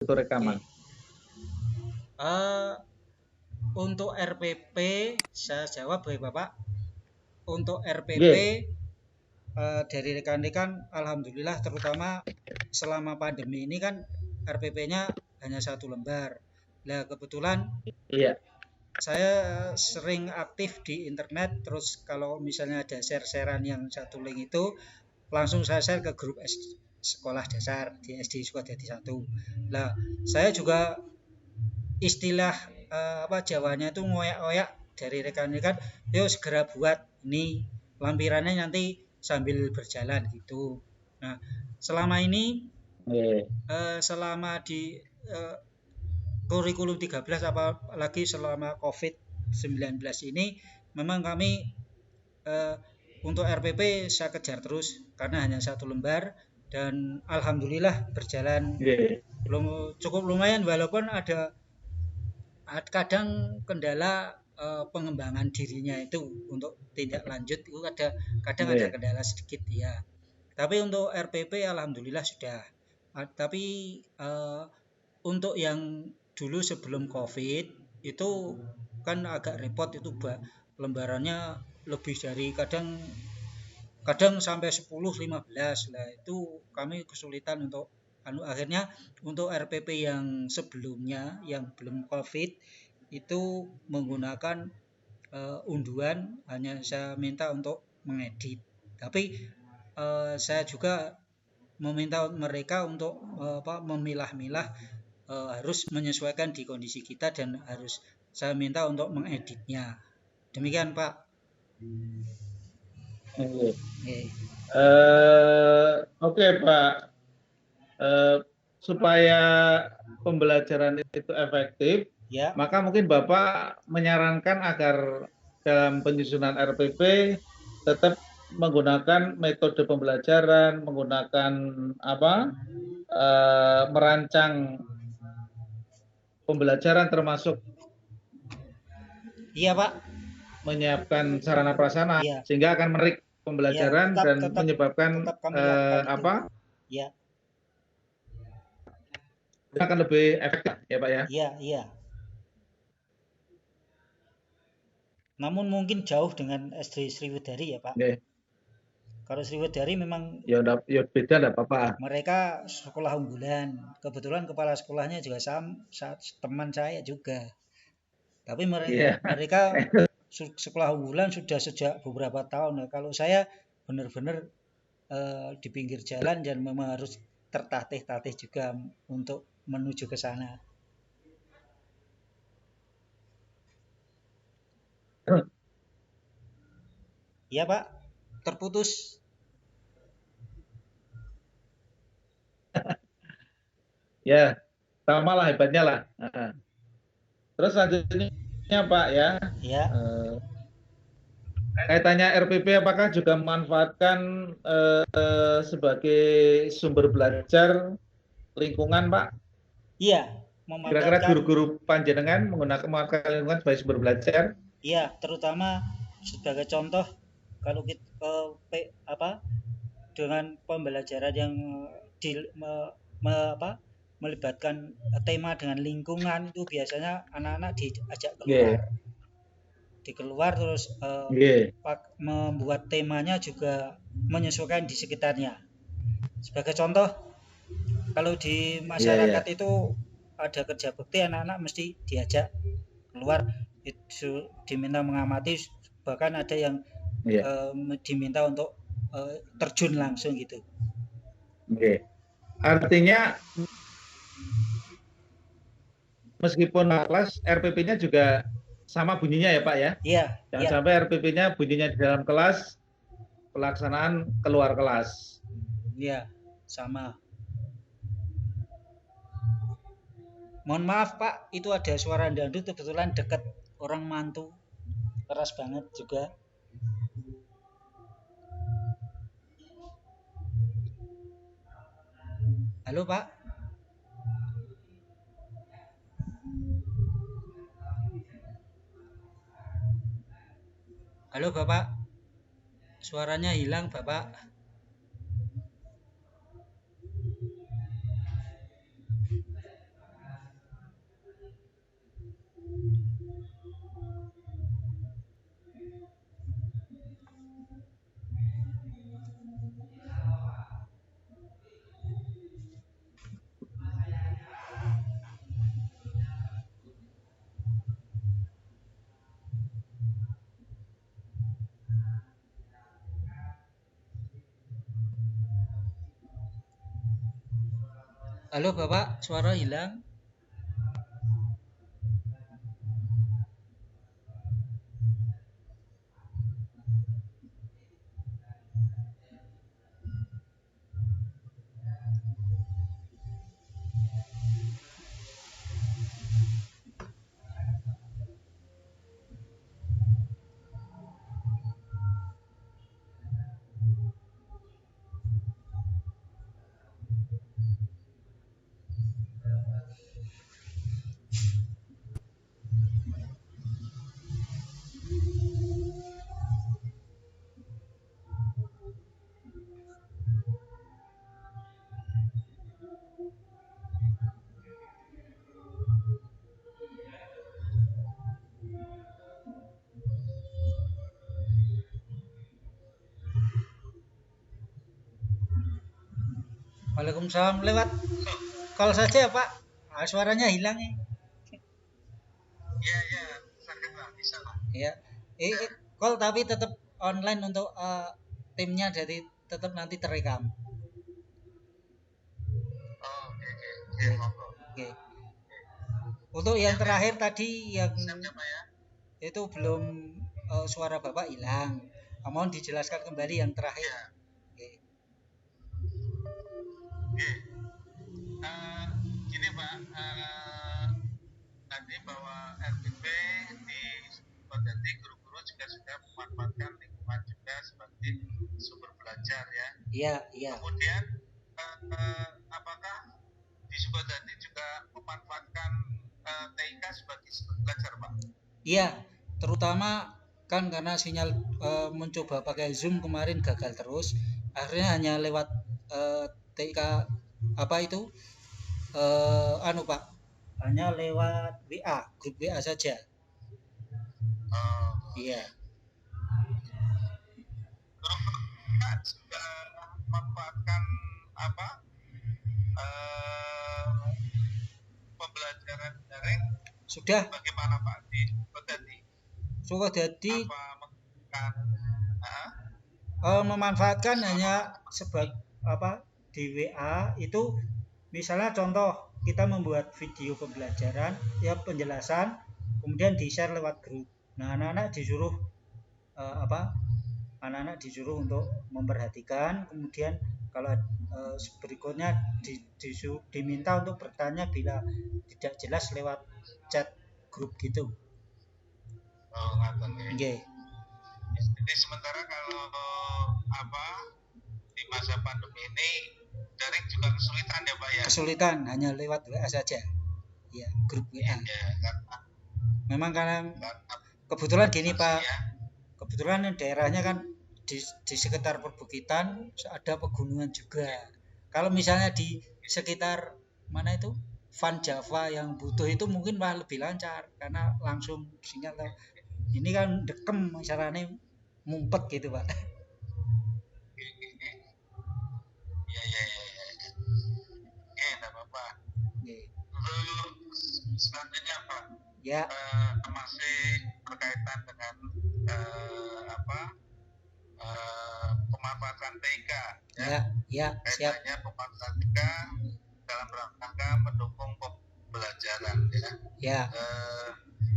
rekaman. Untuk RPP saya jawab baik Bapak. Untuk RPP dari rekan-rekan alhamdulillah, terutama selama pandemi ini kan RPP-nya hanya 1 lembar. Nah, kebetulan saya sering aktif di internet, terus kalau misalnya ada share-sharean yang satu link itu langsung saya share ke grup sekolah dasar di SD Sukajadi 1. Nah, saya juga istilah Jawanya itu ngoyak-ngoyak dari rekan-rekan, yuk segera buat ini lampirannya nanti sambil berjalan gitu. Nah, selama ini selama di kurikulum 13 apalagi selama COVID-19 ini memang kami untuk RPP saya kejar terus karena hanya 1 lembar dan alhamdulillah berjalan cukup lumayan, walaupun ada kadang kendala pengembangan dirinya itu untuk tindak lanjut itu kadang ada kendala sedikit ya. Tapi untuk RPP alhamdulillah sudah. Tapi untuk yang dulu sebelum COVID itu kan agak repot, itu lembarannya lebih dari kadang sampai 10-15 lah, itu kami kesulitan untuk akhirnya untuk RPP yang sebelumnya yang belum COVID itu menggunakan unduan, hanya saya minta untuk mengedit. Tapi saya juga meminta mereka untuk memilah-milah, harus menyesuaikan di kondisi kita dan harus saya minta untuk mengeditnya. Demikian Pak. Oke Pak, supaya pembelajaran itu efektif, maka mungkin Bapak menyarankan agar dalam penyusunan RPP tetap menggunakan metode pembelajaran, menggunakan merancang pembelajaran termasuk Pak, menyiapkan sarana prasarana sehingga akan menarik pembelajaran dan menyebabkan akan lebih efektif ya Pak ya. Iya. Namun mungkin jauh dengan SD Sriwedari ya Pak. Kalau Sriwedari memang ya beda, enggak apa-apa. Mereka sekolah unggulan. Kebetulan kepala sekolahnya juga teman saya juga. Tapi mereka sekolah unggulan sudah sejak beberapa tahun. Nah, kalau saya benar-benar di pinggir jalan dan memang harus tertatih-tatih juga untuk menuju ke sana. Iya Pak, terputus. Ya, sama lah hebatnya lah. Terus selanjutnya Pak ya. Kaitannya RPP apakah juga memanfaatkan sebagai sumber belajar lingkungan Pak? Iya, kira-kira guru-guru panjenengan menggunakan lingkungan sebagai sumber belajar? Iya, terutama sebagai contoh kalau kita dengan pembelajaran yang melibatkan tema dengan lingkungan, itu biasanya anak-anak diajak keluar terus membuat temanya juga menyesuaikan di sekitarnya. Sebagai contoh, kalau di masyarakat itu ada kerja bakti, anak-anak mesti diajak keluar, itu diminta mengamati, bahkan ada yang diminta untuk terjun langsung gitu. Artinya meskipun kelas, RPP-nya juga sama bunyinya ya Pak ya? Iya. Jangan sampai RPP-nya bunyinya di dalam kelas, pelaksanaan keluar kelas. Iya, sama. Mohon maaf Pak, itu ada suara dangdut, kebetulan dekat orang mantu, keras banget juga. Halo Pak. Halo Bapak. Suaranya hilang Bapak. Halo Bapak, suara hilang. Waalaikumsalam, lewat call saja Pak. Suaranya hilang nih. Iya, sakit lah, bisa lah. Ya, call tapi tetap online untuk timnya, jadi tetap nanti terekam. Oh, oke. Oke. Untuk yang terakhir tadi yang Siapa ya? itu belum suara Bapak hilang. Mohon dijelaskan kembali yang terakhir. Ya. Oke. Gini Pak, tadi bahwa RPP di Kodati guru-guru juga sudah memanfaatkan lingkungan juga sebagai sumber belajar ya. Iya. Kemudian apakah di Sukodati juga memanfaatkan TIK sebagai sumber belajar Pak? Iya, terutama kan karena sinyal mencoba pakai Zoom kemarin gagal terus, akhirnya hanya lewat TIK apa itu Pak, hanya lewat WA, grup WA saja. Iya. Grup juga memanfaatkan apa pembelajaran daring sudah. Bagaimana Pak di Sukodati? Memanfaatkan hanya sebagai apa di WA itu, misalnya contoh kita membuat video pembelajaran ya, penjelasan, kemudian di-share lewat grup. Nah, anak-anak disuruh anak-anak disuruh untuk memperhatikan, kemudian kalau berikutnya diminta untuk bertanya bila tidak jelas lewat chat grup gitu. Oh, ngaten nggih. Nggih. Jadi sementara kalau di masa pandemi ini daring juga kesulitan ya Pak ya? Kesulitan, hanya lewat WA saja. Ya, grup WA. Ya, karena memang karena kebetulan gini Pak. Ya. Kebetulan daerahnya kan di sekitar perbukitan, ada pegunungan juga. Kalau misalnya di sekitar mana itu Van Java yang butuh itu mungkin malah lebih lancar karena langsung sinyal. Ini kan dekem, caranya ngumpet gitu Pak. Iya. Enggak apa-apa. Terus selanjutnya Pak. Ya. Masih berkaitan dengan pemanfaatan TIK ya. Kaitannya pemanfaatan TIK dalam rangka mendukung pembelajaran ya.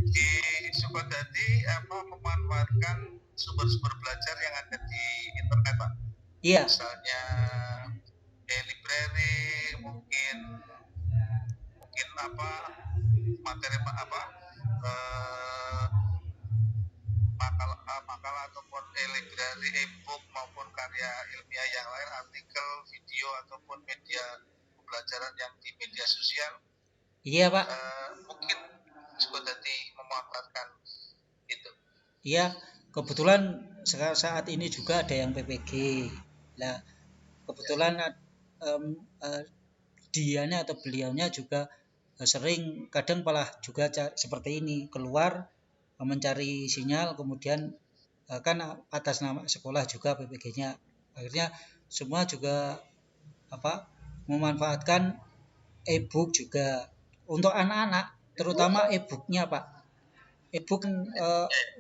Di Sukodadi memanfaatkan sumber-sumber belajar yang ada di internet Pak. Iya. Misalnya e-library, mungkin materi makalah ataupun e-library, e-book maupun karya ilmiah yang lain, artikel, video ataupun media pembelajaran yang di media sosial. Iya Pak. Mungkin Sukodadi memanfaatkan itu. Iya, kebetulan saat ini juga ada yang PPG. Nah, kebetulan dianya atau beliaunya juga sering kadang malah juga seperti ini, keluar mencari sinyal, kemudian kan atas nama sekolah juga PPG-nya, akhirnya semua juga memanfaatkan e-book juga untuk anak-anak, terutama e-booknya Pak. E-book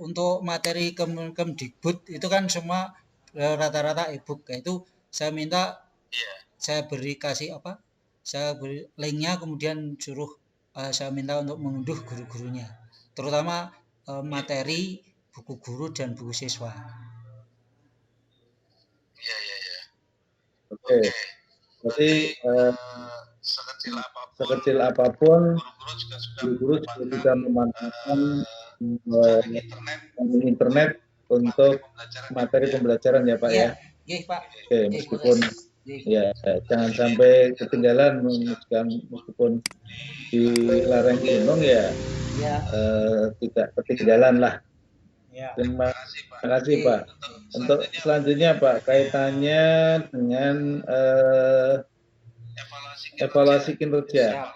untuk materi Kemdikbud itu kan semua rata-rata e-book. Itu saya minta saya beri kasih saya beri linknya, kemudian suruh saya minta untuk mengunduh guru-gurunya, terutama materi buku guru dan buku siswa. Iya. Oke. Berarti sekecil apapun guru-guru sudah memanfaatkan internet untuk materi pembelajaran ya Pak ya. Iya Pak. Oke, meskipun ya jangan sampai ketinggalan, meskipun di lereng gunung ya tidak ketinggalan lah. Terima kasih Pak. Untuk selanjutnya Pak, kaitannya dengan evaluasi kinerja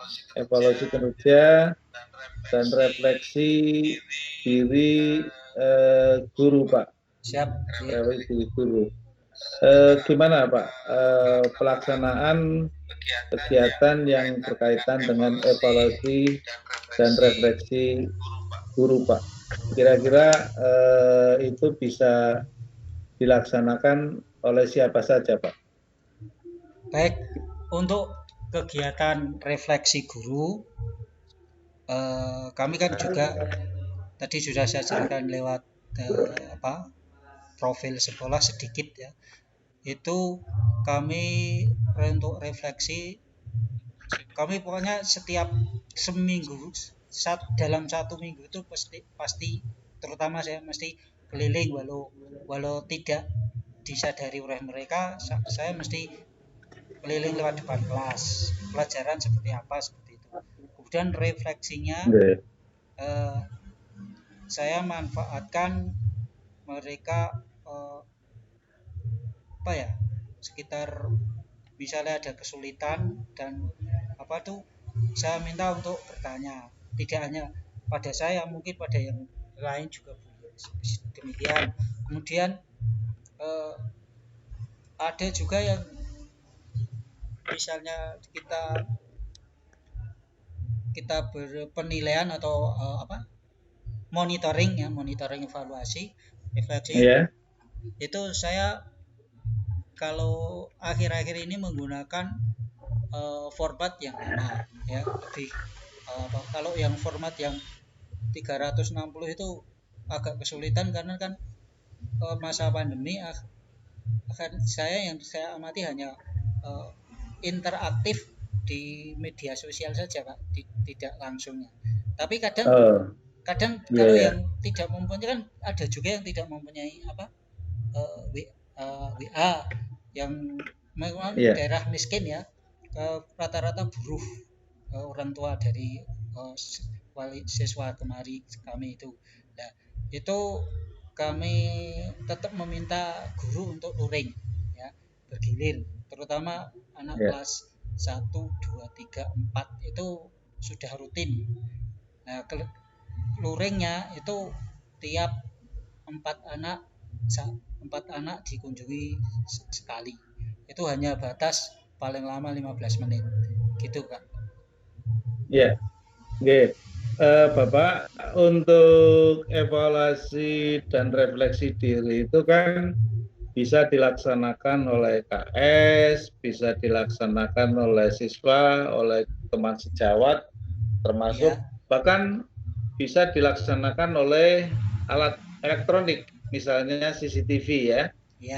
dan refleksi diri guru Pak. Siap. Refleksi diri guru. Gimana Pak pelaksanaan kegiatan yang berkaitan dengan evaluasi dan refleksi guru Pak? Kira-kira itu bisa dilaksanakan oleh siapa saja Pak? Baik, untuk kegiatan refleksi guru, kami kan juga tadi sudah saya jelaskan lewat profil sekolah sedikit ya. Itu kami untuk refleksi, kami pokoknya setiap seminggu, dalam 1 minggu itu pasti terutama saya mesti keliling, walau tidak disadari oleh mereka, saya mesti keliling lewat depan kelas, pelajaran seperti apa, seperti itu. Kemudian refleksinya saya manfaatkan mereka sekitar misalnya ada kesulitan dan saya minta untuk bertanya, tidak hanya pada saya, mungkin pada yang lain juga demikian. Kemudian ada juga yang misalnya kita berpenilaian atau monitoring evaluasi refleksi. Itu saya kalau akhir-akhir ini menggunakan format yang mana ya, lebih kalau yang format yang 360 itu agak kesulitan karena kan masa pandemi yang saya amati hanya interaktif di media sosial saja Pak, tidak langsungnya. Tapi kadang kalau yang tidak mempunyai, kan ada juga yang tidak mempunyai WA yang memang daerah miskin ya, rata-rata buruh orang tua dari wali siswa kami itu. Nah, itu kami tetap meminta guru untuk luring ya, bergilir, terutama anak kelas 1, 2, 3, 4 itu sudah rutin. Nah, luringnya itu tiap 4 anak dikunjungi sekali. Itu hanya batas paling lama 15 menit. Gitu, Kak. Iya. Oke. Bapak, untuk evaluasi dan refleksi diri itu kan bisa dilaksanakan oleh KS, bisa dilaksanakan oleh siswa, oleh teman sejawat, termasuk bahkan bisa dilaksanakan oleh alat elektronik, misalnya CCTV ya.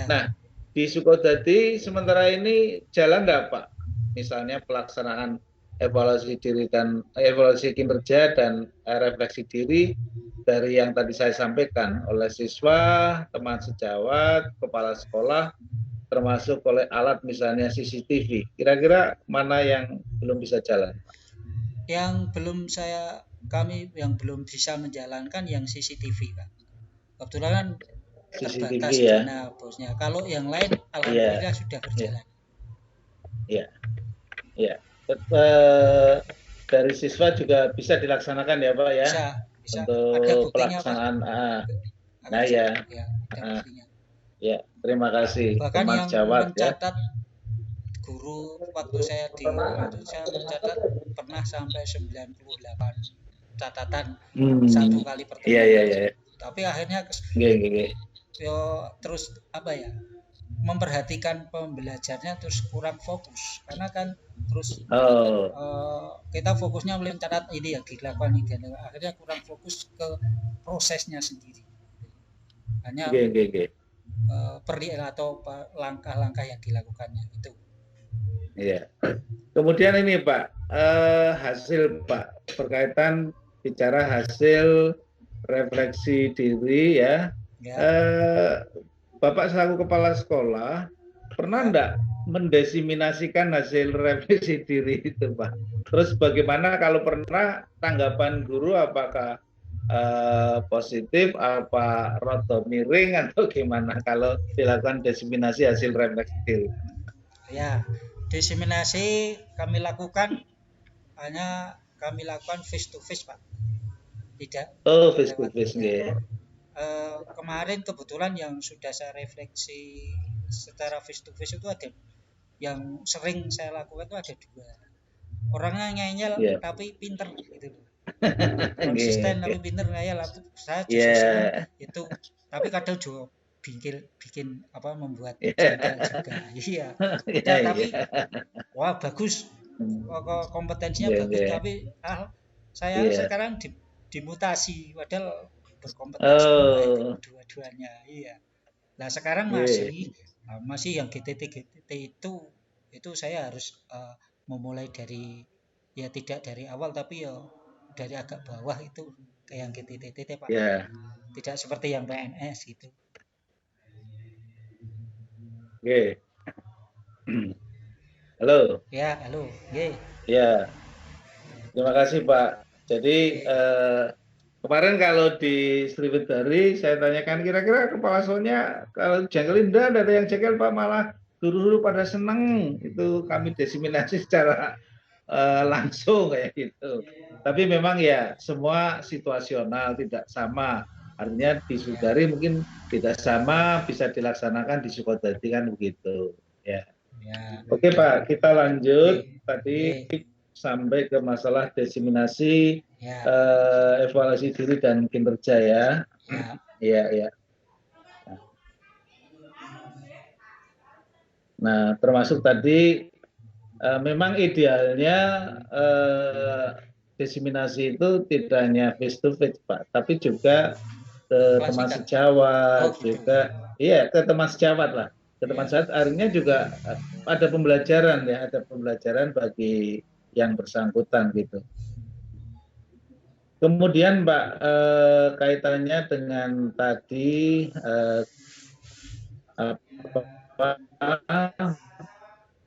Nah, di Sukodadi sementara ini jalan nggak Pak? Misalnya pelaksanaan evaluasi diri dan evaluasi kinerja dan refleksi diri dari yang tadi saya sampaikan oleh siswa, teman sejawat, kepala sekolah, termasuk oleh alat misalnya CCTV. Kira-kira mana yang belum bisa jalan? Yang kami belum bisa menjalankan yang CCTV Pak. Kebetulan kan terbatas dana bosnya. Kalau yang lain alhamdulillah sudah berjalan. Iya. Dari siswa juga bisa dilaksanakan ya Pak ya? Bisa. Untuk pelaksanaan. Ya, terima kasih. Bahkan yang mencatat guru waktu saya saya mencatat pernah sampai 98 catatan satu kali pertemuan. Iya. Tapi akhirnya terus memperhatikan pembelajarnya terus kurang fokus karena kan terus kita fokusnya mulai mencatat ini yang dilakukan ini akhirnya kurang fokus ke prosesnya sendiri hanya atau langkah-langkah yang dilakukannya itu. Iya. Kemudian ini Pak, hasil Pak berkaitan bicara hasil refleksi diri ya. Bapak selaku kepala sekolah pernah enggak mendesiminasikan hasil refleksi diri itu Pak? Terus bagaimana kalau pernah tanggapan guru apakah positif apa rada miring atau gimana kalau dilakukan desiminasi hasil refleksi diri? Ya, desiminasi kami lakukan hanya kami lakukan face to face Pak. Tidak. Face to face ya. Kemarin kebetulan yang sudah saya refleksi secara face to face itu ada yang sering saya lakukan itu ada 2. Orangnya ngeyel tapi pinter gitu. Konsisten tapi pinter ngeyel saya justru itu tapi kadang juga bikin apa membuat juga. Iya. Tapi wah bagus. Kompetensinya bagus tapi saya sekarang dimutasi padahal berkompetensi dua-duanya. Iya. Nah sekarang masih yang GTT itu saya harus memulai dari ya tidak dari awal tapi ya dari agak bawah itu kayak yang GTT Pak. Tidak seperti yang PNS gitu. Halo. Ya, halo. Ya. Terima kasih Pak. Jadi kemarin kalau di Sriwedari saya tanyakan kira-kira kepala sekolahnya kalau jengkelin enggak ada yang jengkel Pak, malah guru-guru pada seneng. Itu kami desiminasi secara langsung kayak gitu. Tapi memang ya semua situasional tidak sama. Artinya di Sriwedari mungkin tidak sama bisa dilaksanakan di Sukodadi kan begitu. Ya. Oke Pak, kita lanjut tadi sampai ke masalah desiminasi evaluasi diri dan kinerja ya. Iya. Nah, termasuk tadi memang idealnya desiminasi itu tidak hanya face to face Pak, tapi juga ke teman sejawat juga. Iya, ke teman sejawat lah. Ke teman sejawat akhirnya juga ada pembelajaran ya, ada pembelajaran bagi yang bersangkutan gitu. Kemudian Pak, kaitannya dengan tadi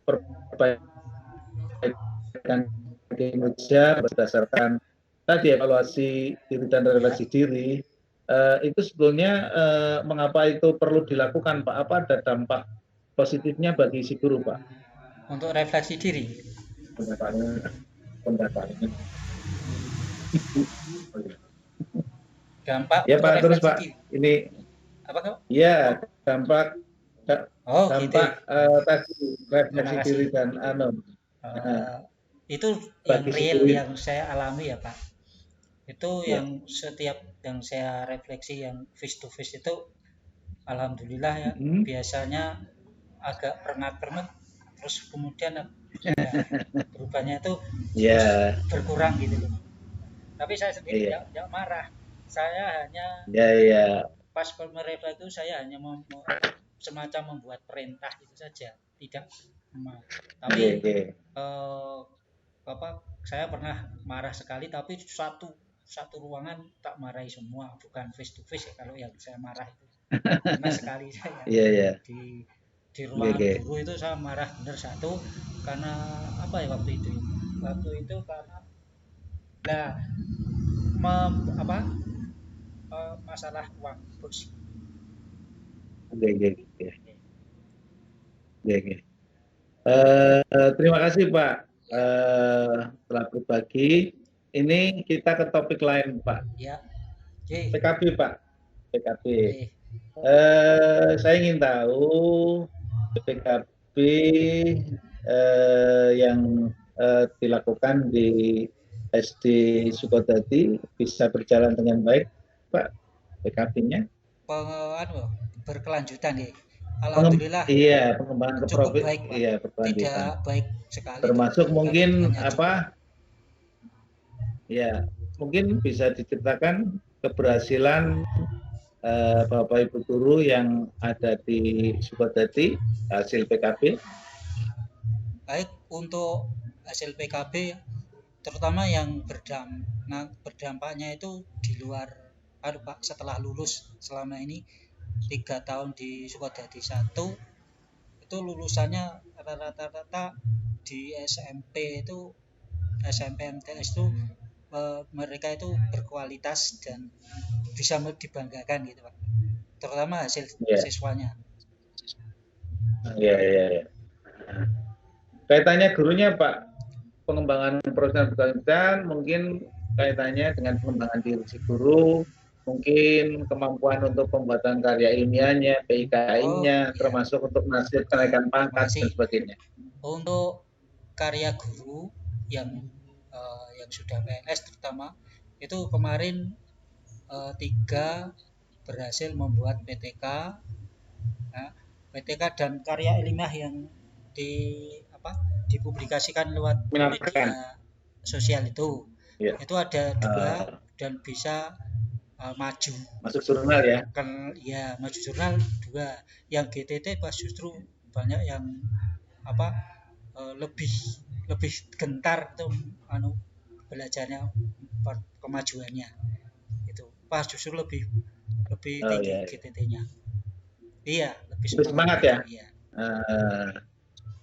perbaikan kinerja berdasarkan tadi evaluasi diri dan refleksi diri, itu sebetulnya mengapa itu perlu dilakukan Pak? Apa ada dampak positifnya bagi si guru Pak? Untuk refleksi diri? Pendapatnya. Dampak ya Pak, terus Pak diri. Ini apa kok? Ya dampak gitu. Tadi refleksi diri dan itu yang real yang saya alami ya Pak. Itu yang setiap yang saya refleksi yang face to face itu alhamdulillah ya biasanya agak pernah terus kemudian berubahnya itu berkurang gitu loh. Tapi saya sendiri tidak marah. Saya hanya pas merefleksi itu saya hanya semacam membuat perintah itu saja, tidak tapi saya pernah marah sekali tapi satu ruangan tak marahi semua, bukan face to face ya kalau yang saya marah itu. Karena sekali saya di ruangan guru itu saya marah benar satu karena apa ya waktu itu karena masalah uang bos. Terima kasih Pak telah berbagi. Ini kita ke topik lain Pak. PKB Pak. PKB. Saya ingin tahu PKB yang dilakukan di SD Sukodadi bisa berjalan dengan baik Pak PKB-nya? Berkelanjutan ya. alhamdulillah Iya, pengembangan ke cukup baik, Pak. iya berkelanjutan. Tidak baik sekali, Termasuk tapi mungkin hanya cukup. ya mungkin bisa diceritakan keberhasilan Bapak Ibu guru yang ada di Sukadadi hasil PKB. Baik, untuk hasil PKB terutama yang berdampaknya itu di luar Pak, setelah lulus selama ini 3 tahun di Sukadadi 1 itu lulusannya rata-rata di SMP itu SMP MTS itu mereka itu berkualitas dan bisa dibanggakan gitu Pak, terutama hasil siswanya. Iya. Kaitannya gurunya Pak, pengembangan profesional berkelanjutan mungkin kaitannya dengan pengembangan diri si guru, mungkin kemampuan untuk pembuatan karya ilmiahnya, PIKI-nya, termasuk untuk nasib kenaikan pangkat dan sebagainya. Untuk karya guru yang sudah PNS terutama itu kemarin 3 berhasil membuat PTK, PTK dan karya ilmiah yang dipublikasikan lewat media sosial itu ada 2 dan bisa maju masuk jurnal ya. Ya maju jurnal 2. Yang GTT pas justru banyak yang lebih gentar tuh belajarnya, kemajuannya itu pas justru lebih tinggi GTT-nya. Iya, lebih semangat ya.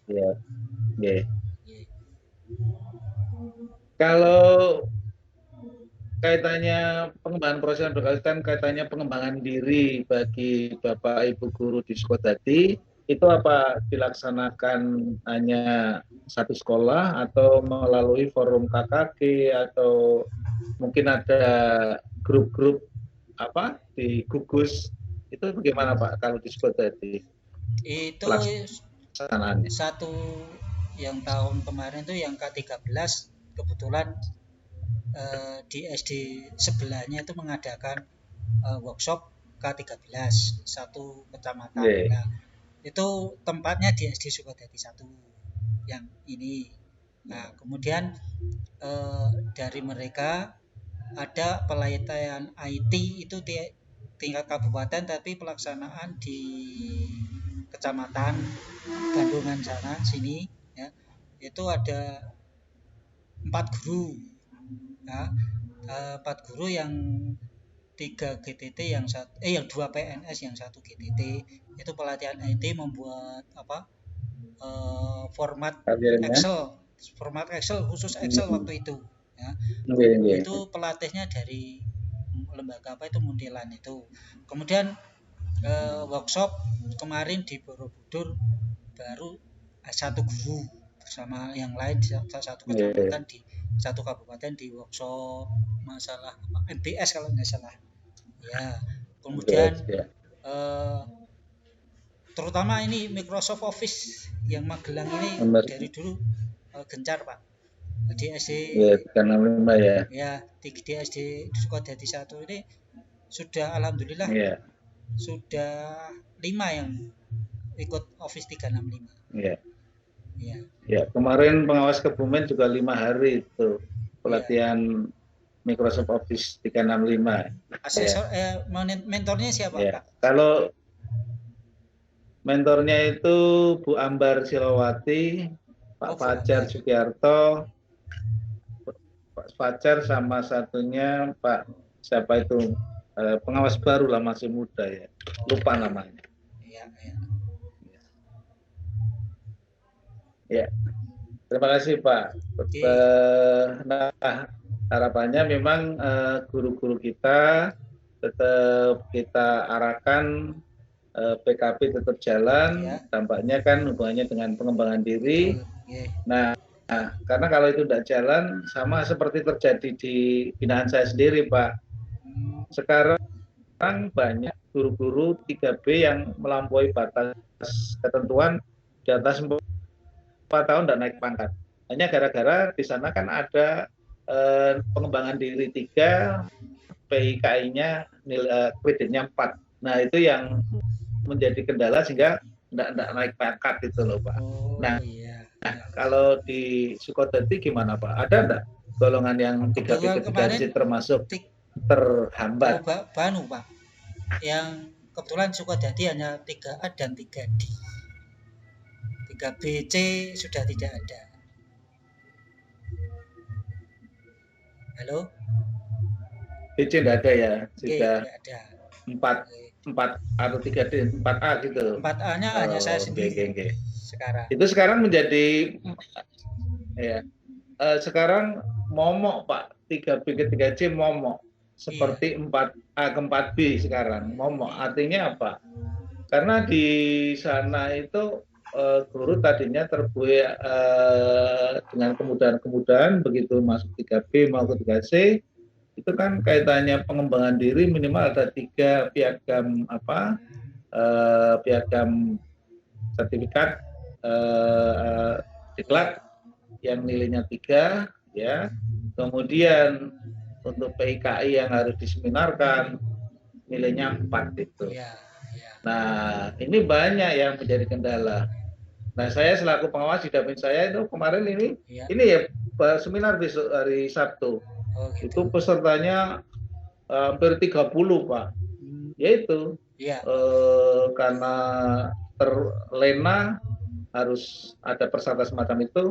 Iya. Kalau kaitannya pengembangan profesional berkelanjutan, kaitannya pengembangan diri bagi Bapak Ibu guru di Sukadadi, itu apa dilaksanakan hanya satu sekolah atau melalui forum KKG atau mungkin ada grup-grup di gugus, itu bagaimana Pak kalau di Sukadadi? Itu satu yang tahun kemarin itu yang K13 kebetulan di SD sebelahnya itu mengadakan workshop K13 satu kecamatan. Nah, itu tempatnya di SD Sukadadi 1 yang ini. Nah, kemudian dari mereka ada pelatihan IT itu tingkat kabupaten, tapi pelaksanaan di kecamatan Bandungan sana sini ya, itu ada 4 guru. Nah, 4 guru yang 3 GTT, yang 2 PNS, yang 1 GTT. Itu pelatihan IT membuat format Excel khusus Excel waktu itu ya. Itu pelatihnya dari lembaga itu Muntilan itu. Kemudian workshop kemarin di Borobudur baru 1 guru bersama yang lain satu kecamatan di satu kabupaten di workshop masalah MBS kalau nggak salah ya. Kemudian terutama ini Microsoft Office yang Magelang ini dari dulu gencar Pak di SD 365 ya. Ya di SD Sukadadi 1 ini sudah alhamdulillah sudah 5 yang ikut Office 365. Ya, kemarin pengawas Kebumen juga 5 hari itu pelatihan Microsoft Office 365. Asesor mentornya siapa Pak? Kalau mentornya itu Bu Ambar Silawati, Pak Fajar Sugiarto, Pak Fajar sama satunya Pak siapa itu pengawas baru lah, masih muda ya, lupa namanya. Ya, terima kasih Pak. Nah, harapannya memang guru-guru kita tetap kita arahkan PKP tetap jalan, tampaknya kan hubungannya dengan pengembangan diri. Nah, karena kalau itu tidak jalan, sama seperti terjadi di binaan saya sendiri Pak. Sekarang banyak guru-guru 3B yang melampaui batas ketentuan di atas 4 tahun dan naik pangkat. Hanya gara-gara di sana kan ada pengembangan diri 3, PIKI-nya kreditnya 4. Nah, itu yang menjadi kendala sehingga tidak naik pangkat itu loh Pak. Oh Nah, iya. kalau di Sukodadi gimana Pak? Ada enggak golongan yang 3B Kebetulan ketiga kemarin C termasuk tik terhambat? Banu Pak, yang kebetulan Sukodadi hanya 3A dan 3D. 3BC sudah tidak ada. Halo? BC tidak ada ya, Oke, sudah tidak ada. 4 atau 3D, 4A gitu. 4A-nya hanya saya sendiri sekarang. Itu sekarang menjadi ya. Sekarang momok Pak, 3B ke 3C momok. Seperti 4A ke 4B sekarang momok. Artinya apa? Karena di sana itu guru tadinya terbuai dengan kemudahan-kemudahan, begitu masuk 3B mau ke 3C itu kan kaitannya pengembangan diri minimal ada 3 piagam piagam sertifikat diklat yang nilainya 3 ya. Kemudian untuk PIKI yang harus diseminarkan nilainya 4 itu. Nah, ini banyak yang menjadi kendala. Nah, saya selaku pengawas di Dapin saya itu kemarin ini ya seminar besok hari Sabtu. Itu pesertanya hampir 30 Pak. Yaitu karena terlena harus ada persyaratan semacam itu,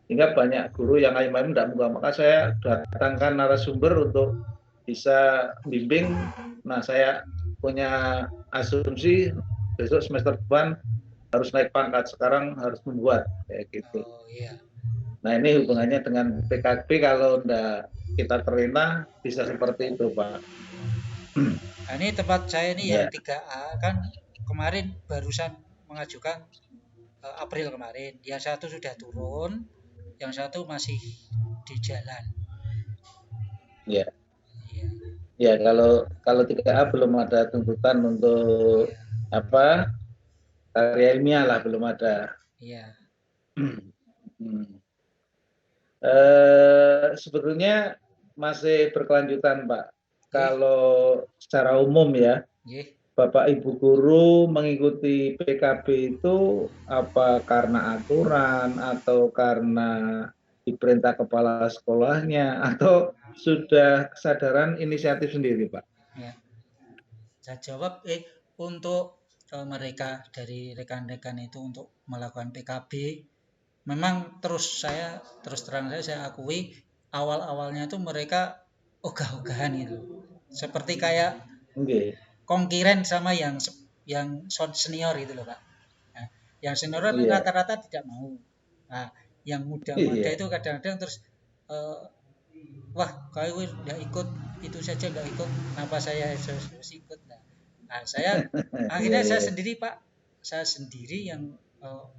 sehingga banyak guru yang ayam-ayam tidak buka. Maka saya datangkan narasumber untuk bisa bimbing. Nah, saya punya asumsi besok semester depan harus naik pangkat, sekarang harus membuat kayak gitu. Nah, ini hubungannya dengan PKB, kalau enggak kita terlena bisa seperti itu Pak. Nah, ini tempat saya ini yang 3A kan kemarin barusan mengajukan April kemarin. Yang satu sudah turun, yang satu masih di jalan. Ya, kalau 3A belum ada tuntutan untuk karya ilmiah lah, belum ada. Sebetulnya masih berkelanjutan Pak. Kalau secara umum ya, Bapak Ibu guru mengikuti PKB itu apa karena aturan atau karena diperintah kepala sekolahnya atau sudah kesadaran inisiatif sendiri Pak? Saya jawab untuk mereka dari rekan-rekan itu untuk melakukan PKB, memang terus terang saya akui awal-awalnya itu mereka ogah-ogahan gitu, seperti kayak konkiren sama yang senior itu loh Pak. Nah, yang senior rata-rata tidak mau. Nah, yang muda-muda itu kadang-kadang terus wah kau nggak ikut, itu saja nggak ikut, kenapa saya harus ikut? Nah, saya akhirnya saya sendiri Pak, saya sendiri yang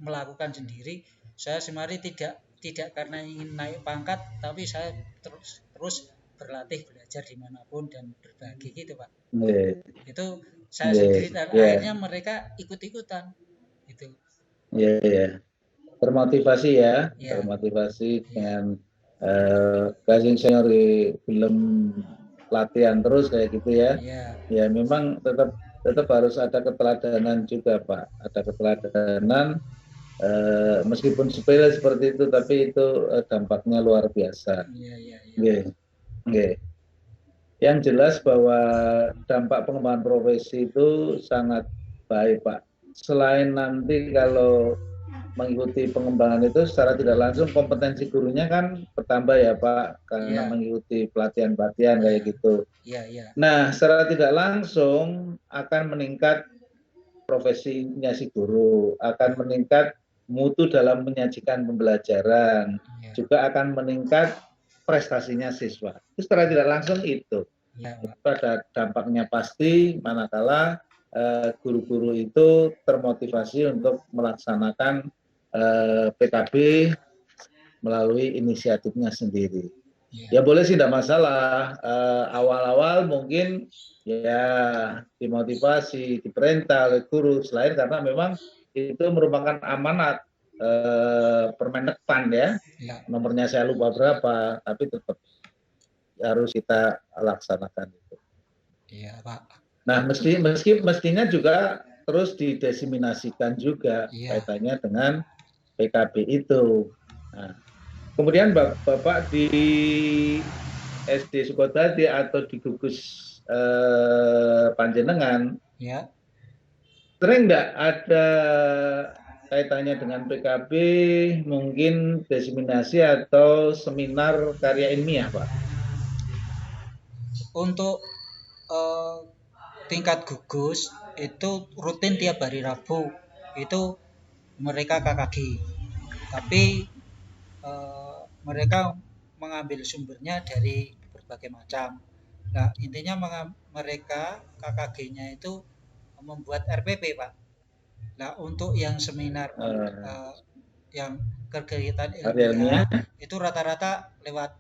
melakukan sendiri. Saya semari tidak karena ingin naik pangkat, tapi saya terus berlatih, belajar dimanapun dan berbagi gitu Pak. Itu saya sendiri dan akhirnya mereka ikut-ikutan gitu. Termotivasi ya. Termotivasi dengan kasih senior di film latihan terus kayak gitu ya. Ya memang tetap harus ada keteladanan juga Pak. Ada keteladanan meskipun sepele seperti itu, tapi itu dampaknya luar biasa. Yang jelas bahwa dampak pengembangan profesi itu sangat baik Pak. Selain nanti kalau mengikuti pengembangan itu secara tidak langsung kompetensi gurunya kan bertambah ya Pak, karena mengikuti pelatihan-pelatihan kayak gitu. Nah, secara tidak langsung akan meningkat profesinya si guru, akan meningkat mutu dalam menyajikan pembelajaran, juga akan meningkat prestasinya siswa. Itu secara tidak langsung itu ada dampaknya pasti, manakala guru-guru itu termotivasi untuk melaksanakan PKB melalui inisiatifnya sendiri. Ya boleh sih, tidak masalah. Awal-awal mungkin ya dimotivasi, diperintah oleh guru, selain karena memang itu merupakan amanat Permenekpan ya. Nomornya saya lupa berapa, tapi tetap harus kita laksanakan itu. Iya Pak. Nah, mestinya juga terus didiseminasikan juga Iya. kaitannya dengan PKB itu. Nah, kemudian Bapak di SD Sukotadi atau di gugus Panjenengan, Ya. sering nggak ada kaitannya dengan PKB, mungkin diseminasi atau seminar karya ilmiah, Pak? Untuk tingkat gugus itu rutin tiap hari Rabu itu mereka KKG, tapi mereka mengambil sumbernya dari berbagai macam. Nah, intinya mereka KKG-nya itu membuat RPP, Pak. Nah, untuk yang seminar yang kegiatan ilmiah itu rata-rata lewat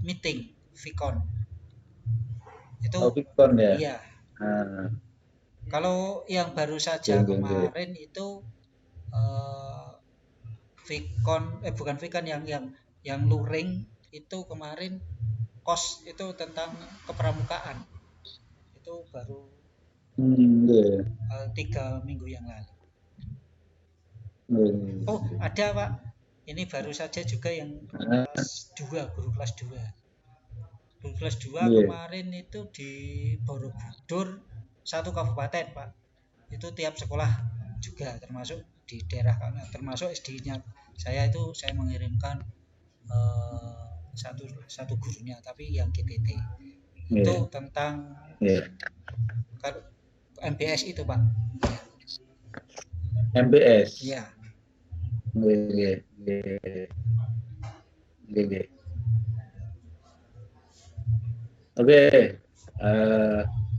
meeting Vicon. Itu Vicon ya. Iya. Kalau yang baru saja kemarin itu Vicon bukan Vicon yang luring itu kemarin kos itu tentang kepramukaan. Itu baru 3 minggu yang lalu. Oh, ada Pak. Ini baru saja juga yang kelas 2, guru kelas 2. Guru kelas 2 kemarin itu di Borobudur, satu kabupaten Pak. Itu tiap sekolah juga termasuk di daerah kami, termasuk SD-nya. Saya mengirimkan satu gurunya, tapi yang GTT. Itu tentang MBS itu Pak. MBS. Iya. Oke,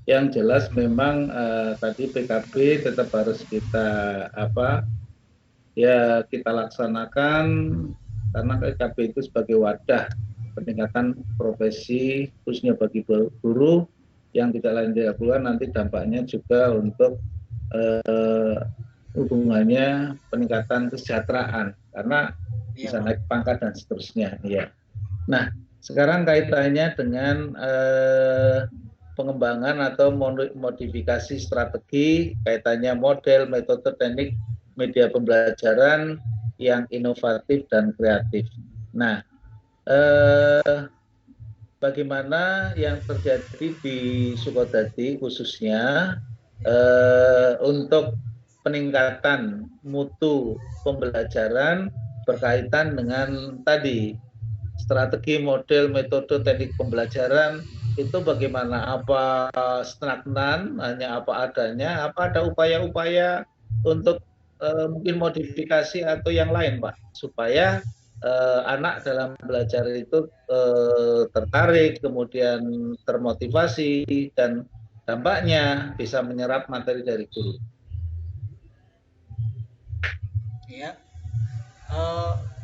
yang jelas memang tadi PKB tetap harus kita kita laksanakan, karena PKB itu sebagai wadah peningkatan profesi khususnya bagi guru yang tidak lain tidak bukan nanti dampaknya juga untuk hubungannya peningkatan kesejahteraan karena bisa naik pangkat dan seterusnya. Ya. Nah, sekarang kaitannya dengan pengembangan atau modifikasi strategi kaitannya model, metode, teknik media pembelajaran yang inovatif dan kreatif. Nah, bagaimana yang terjadi di Sukotadi khususnya untuk peningkatan mutu pembelajaran berkaitan dengan tadi strategi, model, metode, teknik pembelajaran itu bagaimana? Apa stagnan, hanya apa adanya, apa ada upaya-upaya untuk mungkin modifikasi atau yang lain, Pak, supaya anak dalam belajar itu tertarik, kemudian termotivasi, dan dampaknya bisa menyerap materi dari guru. Ya,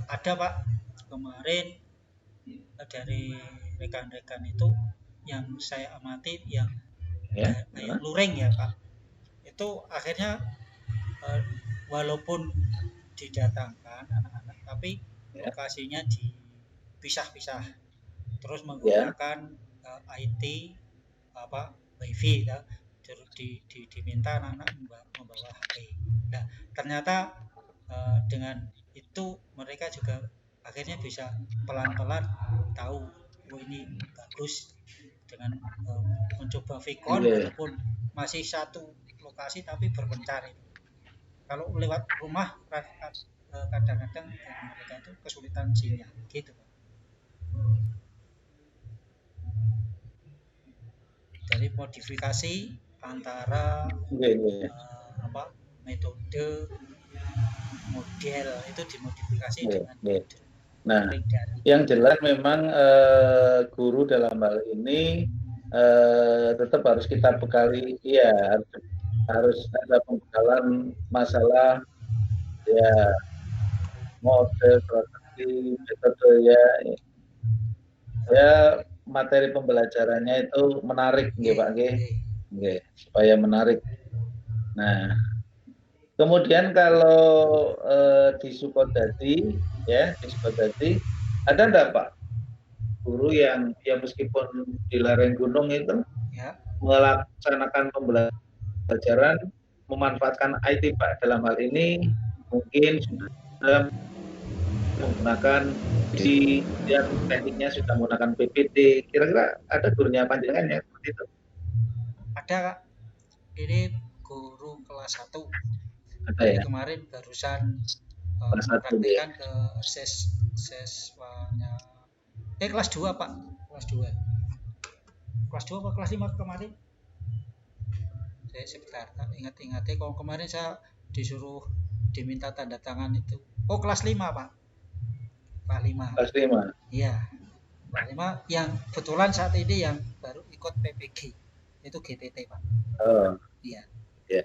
ada Pak, kemarin dari rekan-rekan itu yang saya amati yang luring ya Pak, itu akhirnya walaupun didatangkan anak-anak tapi lokasinya dipisah-pisah, terus menggunakan IT WiFi ya, diminta anak-anak membawa HP. Nah, ternyata dengan itu mereka juga akhirnya bisa pelan-pelan tahu ini bagus dengan mencoba Vicon walaupun masih satu lokasi tapi berpencar. Kalau lewat rumah kadang-kadang mereka itu kesulitan sinyal gitu Pak. Dari modifikasi antara metode model itu dimodifikasi dengan metode. Nah, yang jelas memang guru dalam hal ini tetap harus kita bekali, ya harus ada pembekalan masalah ya model, strategi, metode ya materi pembelajarannya itu menarik, Pak, supaya menarik. Nah, kemudian kalau di Sukotadi, ada enggak Pak guru yang meskipun di lereng gunung itu melaksanakan pembelajaran memanfaatkan IT Pak dalam hal ini mungkin sudah menggunakan dan tekniknya sudah menggunakan PPT. Kira-kira ada gurunya panjenengan ya seperti itu? Ada Kak, ini guru kelas 1. Ada Jadi ya. kemarin barusan Kelas 1 ya. mempraktekkan ke siswanya. Kelas 2 Pak, kelas 2. Kelas 2 apa kelas 5 kemarin? Saya sebentar, tak ingat-ingatnya. Kalau kemarin saya disuruh diminta tanda tangan itu. Oh, kelas 5 Pak. Kelas 5. Kelas 5. Iya. Kelas 5 yang kebetulan saat ini yang baru ikut PPG. Itu GTT Pak. Oh. Iya. Ya.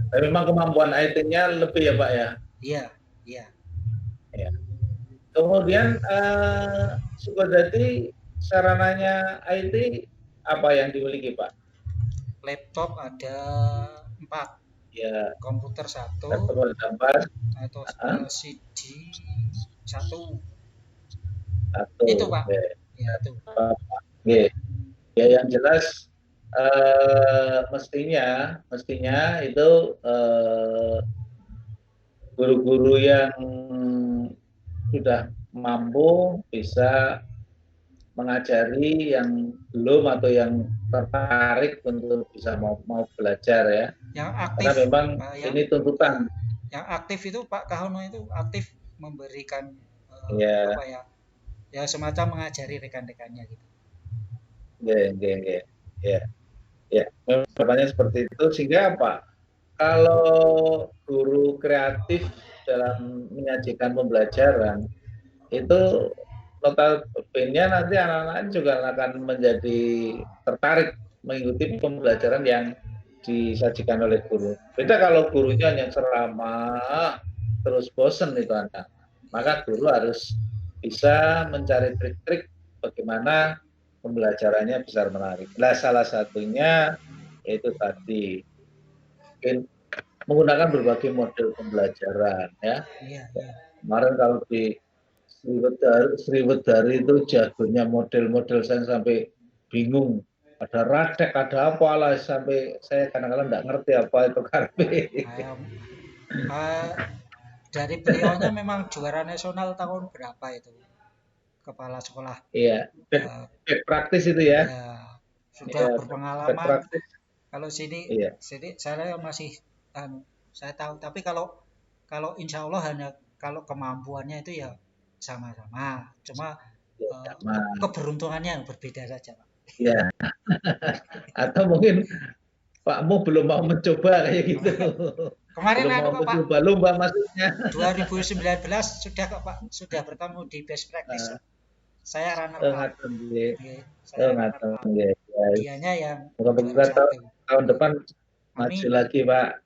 Tapi memang kemampuan IT-nya lebih ya Pak ya? Iya, iya. Ya. Kemudian Sukodadi sarananya IT apa yang dimiliki Pak? Laptop ada 4. Ya. Komputer 1. Laptop ada 4. Atau CD 1. Itu Pak. Ya, itu. Oke. Ya yang jelas mestinya itu guru-guru yang sudah mampu bisa mengajari yang belum atau yang tertarik untuk bisa mau belajar ya. Yang aktif. Karena memang ini tuntutan. Yang aktif itu Pak Kahono itu aktif memberikan apa ya? Ya semacam mengajari rekan-rekannya gitu. Ya, memang seperti itu sehingga apa? Kalau guru kreatif dalam menyajikan pembelajaran itu notabene nanti anak-anak juga akan menjadi tertarik mengikuti pembelajaran yang disajikan oleh guru. Beda kalau gurunya yang ceramah terus bosen itu anak. Maka guru harus bisa mencari trik-trik bagaimana pembelajarannya bisa menarik. Nah, salah satunya yaitu tadi menggunakan berbagai model pembelajaran ya. Kemarin kalau di Sriwedari itu jagonya model-model saya sampai bingung. Ada radek, ada apa lah sampai saya kadang-kadang nggak ngerti apa itu karpe. Dari beliaunya memang juara nasional tahun berapa itu? Kepala sekolah. Iya, praktis itu ya. Sudah berpengalaman. Kalau sini saya masih saya tahu. Tapi kalau insya Allah hanya kalau kemampuannya itu ya sama-sama. Cuma keberuntungannya berbeda saja, Pak. Iya. Atau mungkin Pak Mo belum mau mencoba kayak gitu. Kemarin aku Pak. Lomba maksudnya. 2019 sudah kok Pak, sudah bertemu di best practice. Saya runner up. Dianya yang moga-moga tahun depan maju lagi Pak.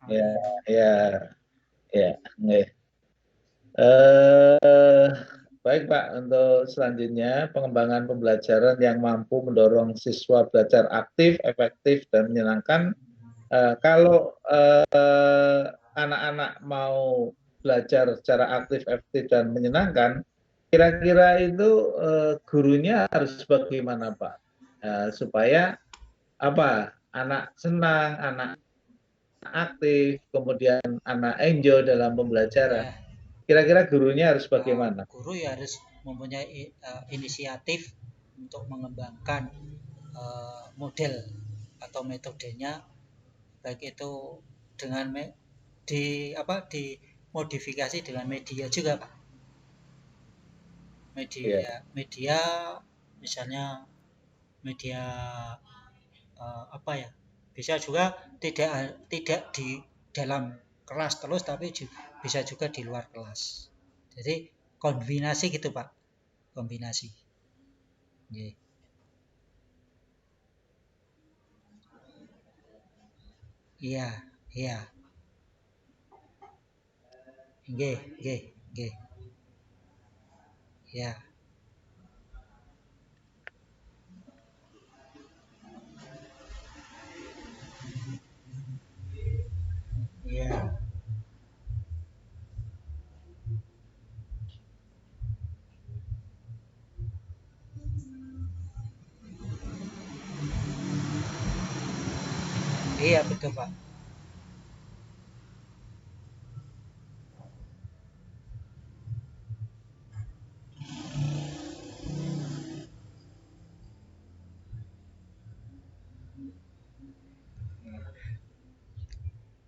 Baik Pak, untuk selanjutnya pengembangan pembelajaran yang mampu mendorong siswa belajar aktif, efektif dan menyenangkan. Kalau anak-anak mau belajar secara aktif, efektif dan menyenangkan, kira-kira itu gurunya harus bagaimana Pak? Supaya anak senang, anak aktif, kemudian anak enjoy dalam pembelajaran. Kira-kira gurunya harus bagaimana? Guru ya harus mempunyai inisiatif untuk mengembangkan model atau metodenya, baik itu dengan dimodifikasi dengan media juga Pak. Media misalnya media bisa juga tidak di dalam kelas terus, tapi bisa juga di luar kelas. Jadi kombinasi gitu Pak, kombinasi. Iya. Nggih. Ya. Iya. Iya betul Pak.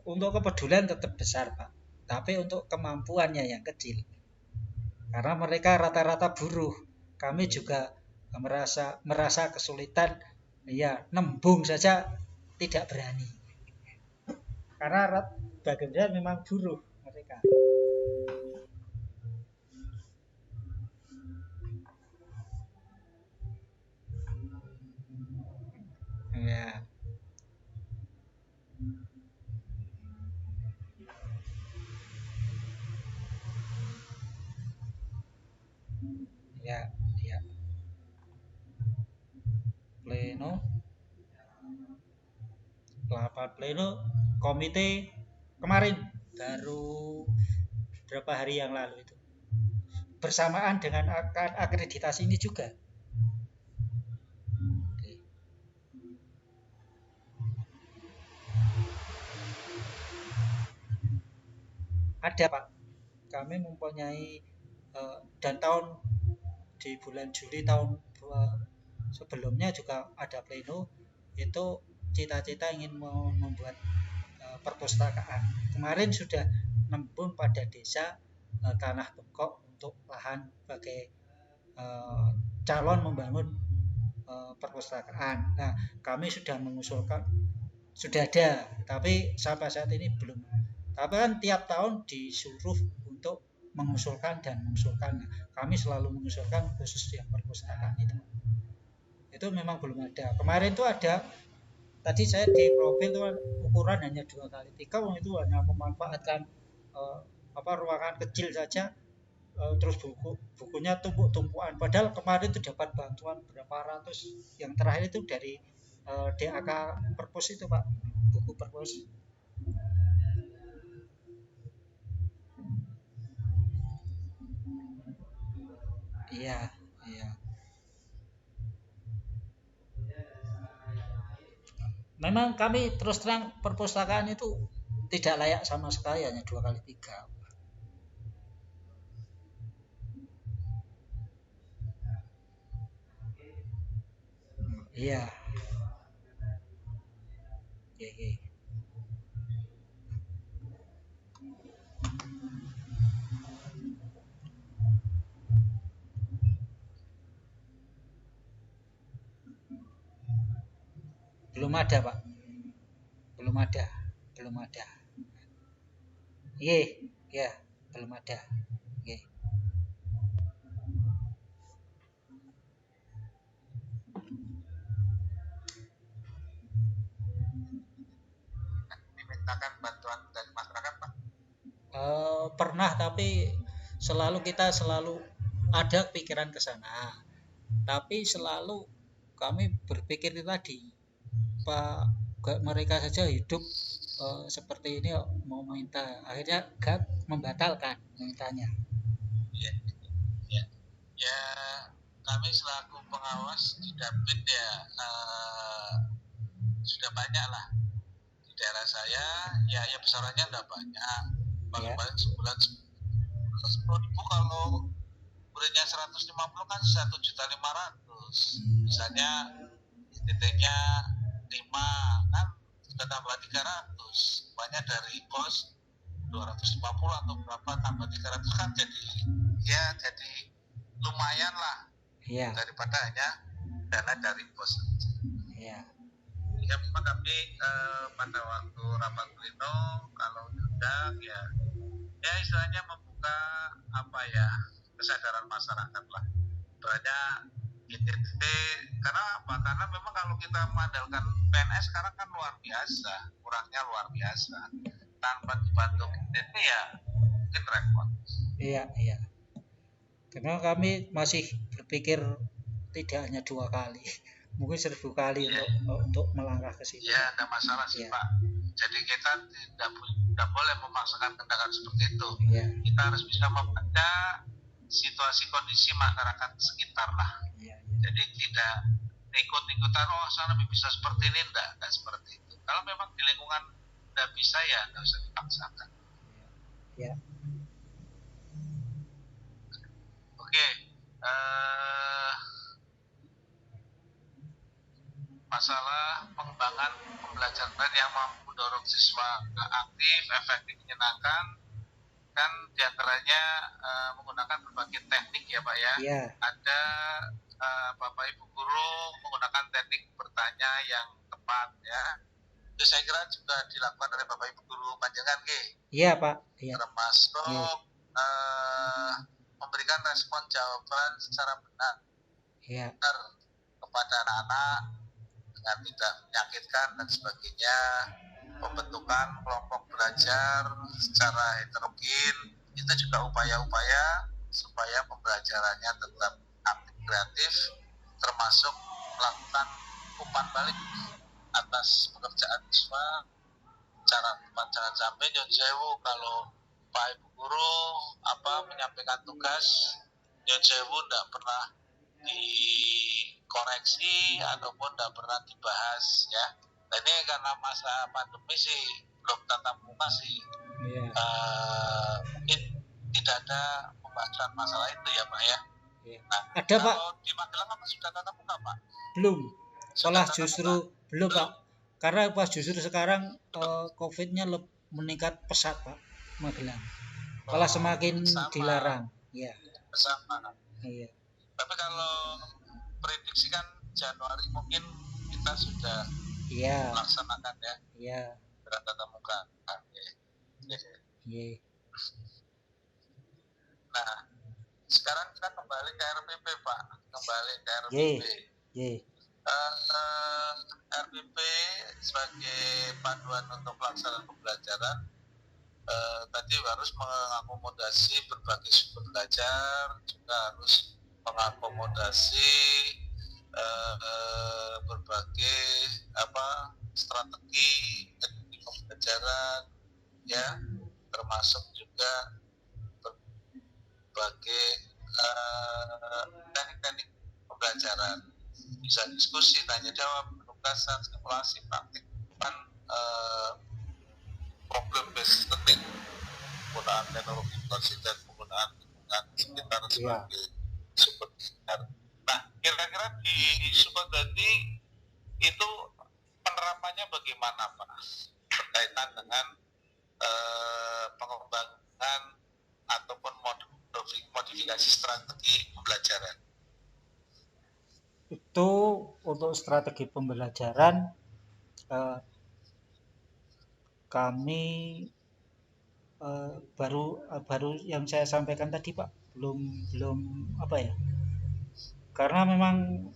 Untuk kepedulian tetap besar Pak, tapi untuk kemampuannya yang kecil. Karena mereka rata-rata buruh. Kami juga merasa kesulitan, ya nembung saja tidak berani. Karena bagian memang buruh mereka. Ya, ya, ya. Pleno, rapat pleno komite kemarin baru berapa hari yang lalu itu. Bersamaan dengan akreditasi ini juga. Ada Pak, kami mempunyai dan tahun di bulan Juli tahun sebelumnya juga ada pleno, itu cita-cita ingin membuat perpustakaan. Kemarin sudah nembun pada desa Tanah Bengkok untuk lahan sebagai calon membangun perpustakaan. Nah, kami sudah mengusulkan, sudah ada, tapi sampai saat ini belum. Tapi kan tiap tahun disuruh untuk mengusulkan dan mengusulkan. Kami selalu mengusulkan khusus yang perpustakaan itu. Itu memang belum ada. Kemarin itu ada, tadi saya di profil itu ukuran hanya 2x3, itu hanya memanfaatkan ruangan kecil saja, terus bukunya tumpuk-tumpukan. Padahal kemarin itu dapat bantuan berapa ratus. Yang terakhir itu dari DAK Perpus itu Pak, buku Perpus. Iya, iya. Memang kami terus terang perpustakaan itu tidak layak sama sekali, hanya 2x3. Iya. Oke. Belum ada Pak, belum ada. Iya, ya belum ada. Oke. Dimintakan bantuan dari masyarakat Pak? Pernah, tapi kita selalu ada pikiran ke sana. Tapi selalu kami berpikir tadi, Pak, mereka saja hidup seperti ini mau minta, akhirnya GAP membatalkan mintanya. Ya, kami selaku pengawas di Dapit ya sudah banyak lah di daerah saya, ya besarannya tidak banyak, paling-paling sebulan 10.000, kalau muridnya 150 kan 1.500.000. Misalnya titiknya 5 kan sudah tambah 300, banyak dari pos 250 atau berapa tambah 300 kan jadi lumayan lah, daripada hanya dana dari pos. Ya memang kami pada waktu rapat pleno kalau diundang ya istilahnya membuka kesadaran masyarakat lah. Soalnya ITT, karena memang kalau kita mengandalkan PNS sekarang kan luar biasa, kurangnya luar biasa. Tanpa dibantu ITT ya mungkin repot. Iya. Karena kami masih berpikir tidak hanya 2 kali, mungkin 1000 kali untuk melangkah ke situ. Ya, ada masalah sih Pak. Jadi kita tidak boleh memaksakan tindakan seperti itu. Kita harus bisa membaca situasi kondisi masyarakat sekitar lah. Jadi tidak ikut-ikutan sana bisa seperti ini, enggak seperti itu. Kalau memang di lingkungan nggak bisa ya nggak usah dipaksakan. Ya. Oke, masalah pengembangan pembelajaran yang mampu mendorong siswa aktif, efektif, menyenangkan, kan diantaranya menggunakan berbagai teknik ya Pak ya. Iya. Ada Bapak Ibu guru menggunakan teknik bertanya yang tepat ya. Itu saya kira juga dilakukan oleh Bapak Ibu guru panjenengan Ki. Iya Pak. Iya. Termasuk memberikan respon jawaban secara benar Iya. kepada anak-anak dengan tidak menyakitkan dan sebagainya. Pembentukan kelompok belajar secara heterogen itu juga upaya-upaya supaya pembelajarannya tetap aktif kreatif, termasuk melakukan umpan balik atas pekerjaan siswa secara tepat. Jangan sampai nyon sewu kalau Pak Ibu guru menyampaikan tugas nyon sewu tidak pernah dikoreksi ataupun tidak pernah dibahas ya. Nah, ini karena masa pandemi sih belum tatap muka sih. Iya. Mungkin tidak ada pembahasan masalah itu ya Pak ya. Iya. Nah, Ada Pak? kalau di Magelang apa sudah tatap muka Pak? Belum. Sudah Malah tatap justru muka? belum Pak. Karena pas justru sekarang COVID-nya meningkat pesat Pak, Magelang. Malah semakin sama. dilarang. Iya. Sama. Iya. Tapi kalau prediksi kan Januari mungkin kita sudah Iya. melaksanakan ya. Iya. Tatap muka. Iya. Nah, sekarang kita kembali ke RPP Pak. Kembali ke RPP. Iya. RPP sebagai panduan untuk pelaksanaan pembelajaran tadi harus mengakomodasi berbagai sumber belajar, juga harus mengakomodasi berbagai strategi teknik pembelajaran ya, termasuk juga berbagai teknik-teknik pembelajaran, bisa diskusi, tanya jawab, penugasan, simulasi, praktik, kan problem based learning, penggunaan teknologi informasi dan penggunaan lingkungan sekitar sebagai sumber belajar. Nah, kira-kira di Sukadadi itu penerapannya bagaimana Pak berkaitan dengan pengembangan ataupun modifikasi strategi pembelajaran? Itu untuk strategi pembelajaran kami baru yang saya sampaikan tadi Pak, belum apa ya, karena memang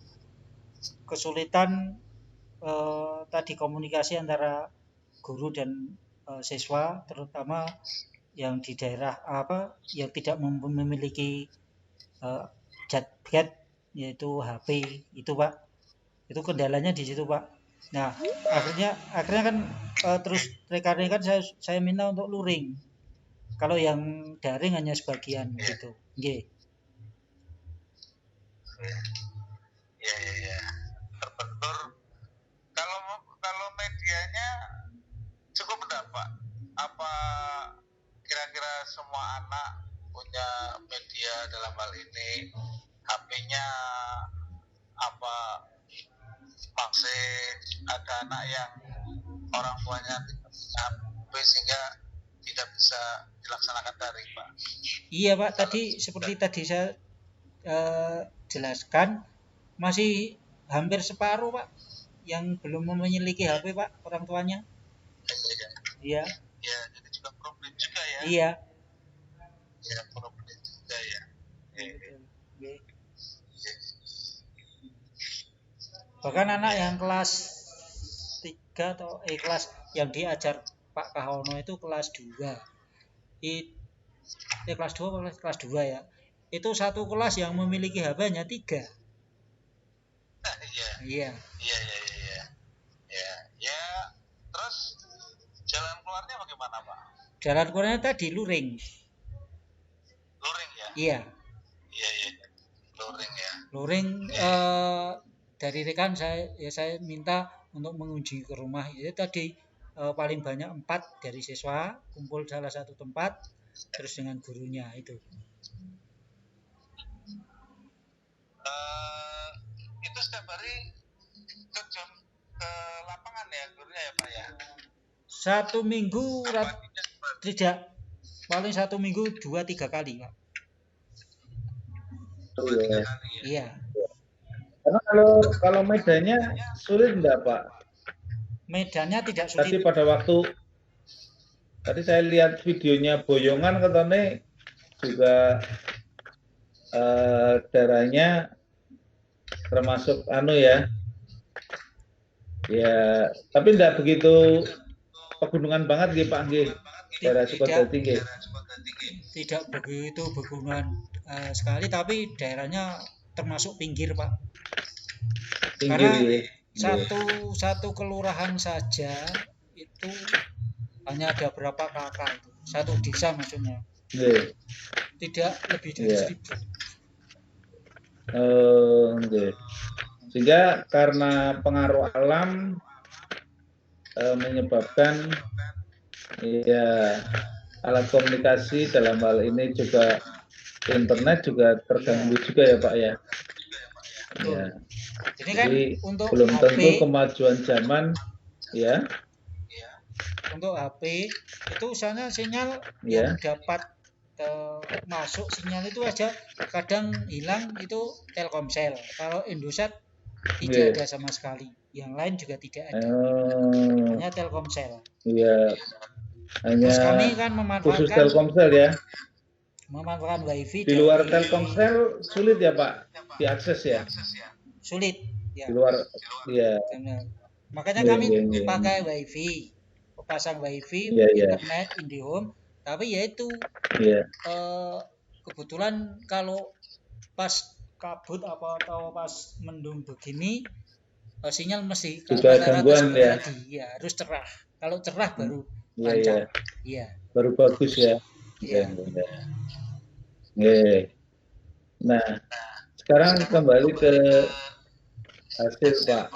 kesulitan tadi komunikasi antara guru dan siswa, terutama yang di daerah yang tidak memiliki gadget yaitu HP itu Pak, itu kendalanya di situ Pak. Nah, akhirnya kan terus rekan-rekan saya minta untuk luring. Kalau yang daring hanya sebagian gitu. Nggih. Ya. Terbentur. Kalau medianya cukup enggak Pak? Apa kira-kira semua anak punya media dalam hal ini? HP-nya masih ada anak yang orang tuanya tidak punya HP sehingga tidak bisa dilaksanakan daring Pak? Iya Pak, seperti tadi saya jelaskan, masih hampir separuh Pak yang belum memiliki HP Pak, orang tuanya. Iya. Ya, jadi juga problem juga ya. Iya. Ya, problem juga ya. Bahkan anak yang kelas 3 atau kelas yang diajar Pak Kahono itu kelas 2. Kelas 2 ya. Itu satu kelas yang memiliki HP hanya 3. Iya. Ya. Terus jalan keluarnya bagaimana Pak? Jalan keluarnya tadi luring. Luring ya? Iya. Luring ya. Luring dari rekan saya minta untuk mengunjungi ke rumah. Itu tadi paling banyak 4 dari siswa kumpul salah satu tempat terus dengan gurunya itu. Itu setiap hari terjun ke lapangan ya gurunya ya Pak ya? Satu minggu tidak, paling 1 minggu 2-3 kali Pak. 2-3 kali ya? Iya. Karena kalau medannya sulit enggak Pak? Medannya tidak sulit. Tadi pada waktu tadi saya lihat videonya Boyongan katanya juga daerahnya termasuk ya. Ya, tapi enggak begitu pegunungan banget nggih Pak nggih. Daerah Sukadadi nggih. Tidak begitu pegunungan sekali, tapi daerahnya termasuk pinggir Pak. Pinggir karena satu kelurahan saja itu hanya ada berapa kakak itu, satu desa maksudnya. Tidak lebih dari 1000. Sehingga karena pengaruh alam menyebabkan ya alat komunikasi dalam hal ini juga internet juga terganggu juga ya Pak ya. Ya. Jadi untuk belum HP, tentu kemajuan zaman ya. Untuk HP itu misalnya sinyal yang dapat masuk sinyal itu aja kadang hilang, itu Telkomsel. Kalau Indosat tidak ada sama sekali, yang lain juga tidak ada. Hanya Telkomsel. Iya. Hanya terus kami kan memanfaatkan khusus Telkomsel ya. Memanfaatkan WiFi. Di luar Telkomsel sulit ya Pak diakses ya. Sulit. Ya. Di luar ya. Makanya kami pakai WiFi, pasang WiFi, internet, IndiHome. Tapi ya itu kebetulan kalau pas kabut atau pas mendung begini sinyal mesti juga gangguan ya. Harus cerah. Kalau cerah baru lancar. Iya. Baru bagus ya. Iya. Nah, sekarang kembali ke hasil Pak.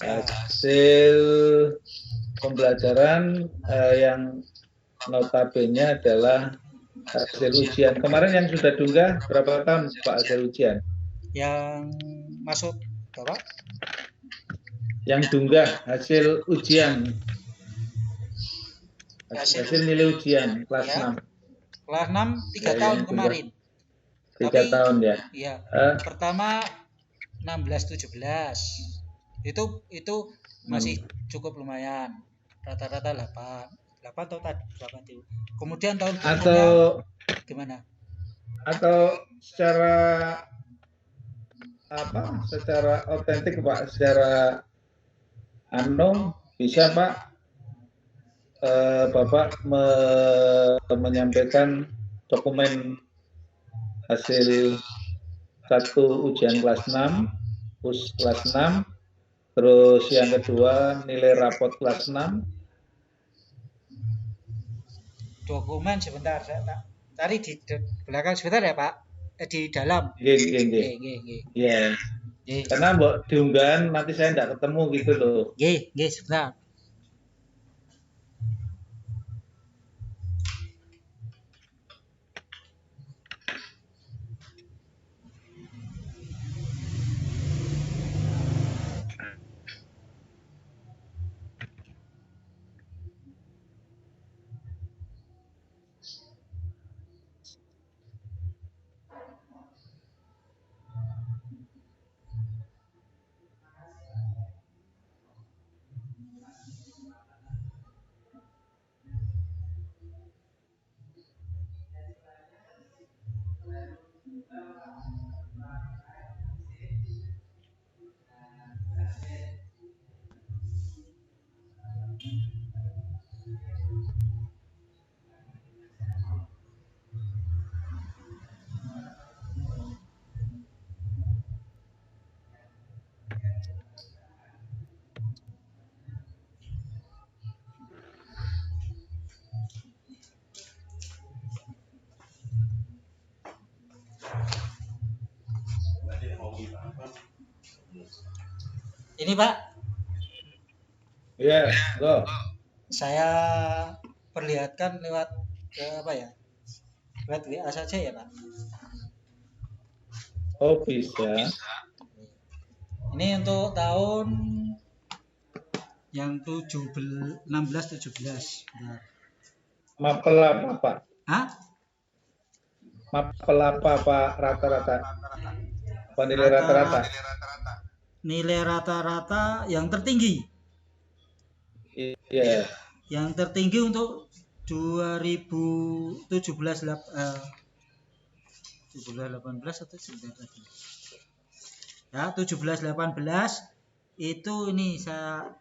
Hasil pembelajaran yang notabene adalah hasil ujian. Kemarin yang sudah diunggah berapa tahun Pak hasil ujian? Yang masuk berapa? Yang diunggah hasil ujian. Hasil nilai ujian kelas 6. Kelas 6 3 tahun kemarin. 3 tahun ya. Iya. Pertama 16-17. Itu masih cukup lumayan. Rata-rata 8 atau berapa itu. Kemudian tahun atau gimana? Atau secara secara otentik Pak, secara bisa Pak Bapak menyampaikan dokumen hasil 1 ujian kelas 6, US kelas 6, terus yang kedua nilai rapot kelas 6. Dokumen sebentar, saya cari di belakang sebentar ya Pak. Di dalam. Iya. Karena mbok diunggahan nanti saya enggak ketemu gitu loh. Nggih, sebentar. Ini Pak, Ya, go. Saya perlihatkan lewat apa ya? Lewat WA saja ya, Pak. Oh, bisa. Ini untuk tahun yang 16 17. Nah. Mapel apa, Pak? Hah? Mapel apa, Pak? Rata-rata. Apa nilai rata-rata? Nilai rata-rata yang tertinggi. Iya. Yang tertinggi untuk 2017 17 18 atau 19 ya 17 18 itu ini saya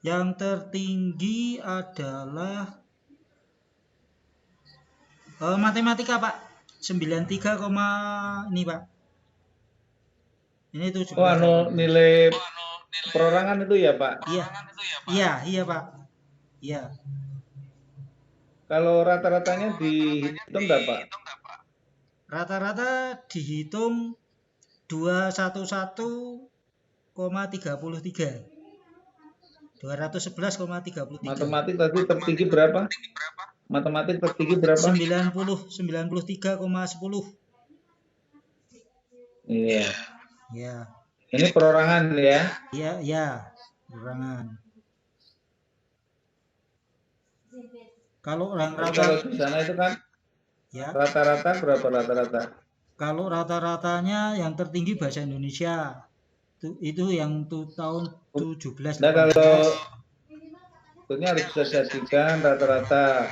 yang tertinggi adalah matematika, Pak. 93, ini, Pak. Ini 17. Oh, nilai perorangan itu ya, Pak? Iya, Pak. Iya. Kalau rata-ratanya dihitung enggak, Pak? Rata-rata dihitung 211,33. 211,33. Matematik tadi tertinggi berapa? Matematik tertinggi berapa? 93,10. Iya. Ya. Ini perorangan ya? Iya, perorangan. Kalau kalau di sana itu kan ya. Rata-rata berapa rata-rata? Kalau rata-ratanya yang tertinggi bahasa Indonesia. Itu yang tahun 17 Nah, kalau ini harus bisa jadikan rata-rata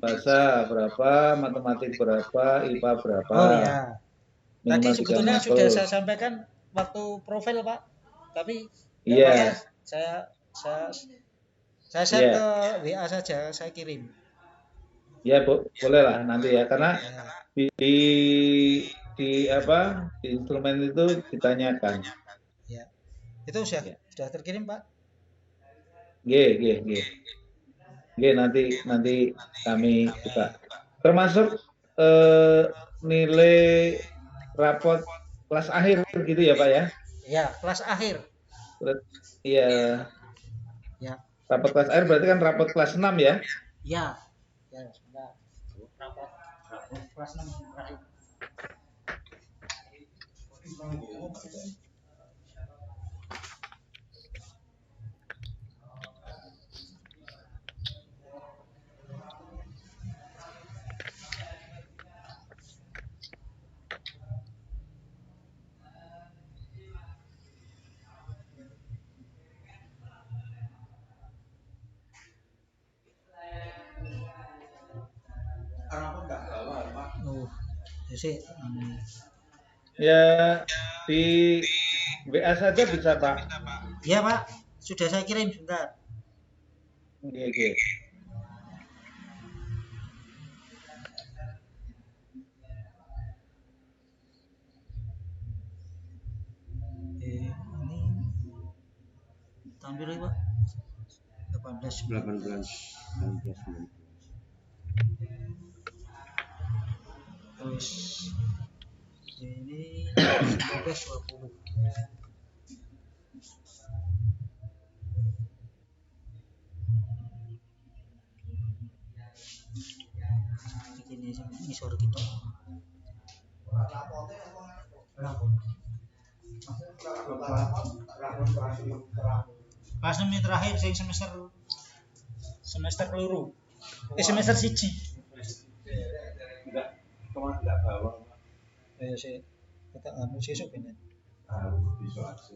bahasa berapa, matematik berapa, IPA berapa. Oh ya. Tadi Minimal sebetulnya 3 sudah mapel. saya sampaikan waktu profil, Pak. Tapi Iya. saya share ke WA saja, saya kirim. Ya, boleh lah nanti ya, karena di instrumen itu ditanyakan. Ya. Itu sudah terkirim, Pak. G, nanti kami buka. Termasuk nilai rapot kelas akhir gitu ya, Pak ya? Iya, kelas akhir. Iya. Ya. Rapot kelas akhir berarti kan rapot kelas 6 ya? Iya. Ya, sebentar. Rapot kelas 6 terakhir. Ya, di WA saja bisa, Pak. Iya, Pak. Sudah saya kirim, sebentar. Oke. Ini tampil lagi, Pak. 18. Terus ini 19 20. Ini suara kita. Kelas 6 terakhir sing semester keluru. Semester 1. Enggak bawa. Sih. Kita sesuk ini. Besok aja.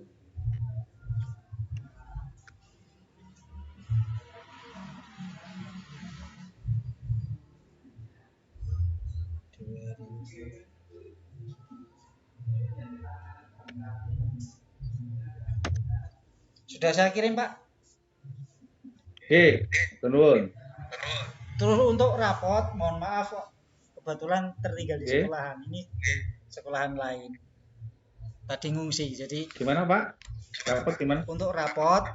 Sudah saya kirim, Pak. Oke, tenun. Terus untuk rapot, mohon maaf, kebetulan tertinggal di sekolahan. Ini sekolahan lain. tadi ngungsi. Jadi Gimana Pak? Rapot gimana? untuk rapot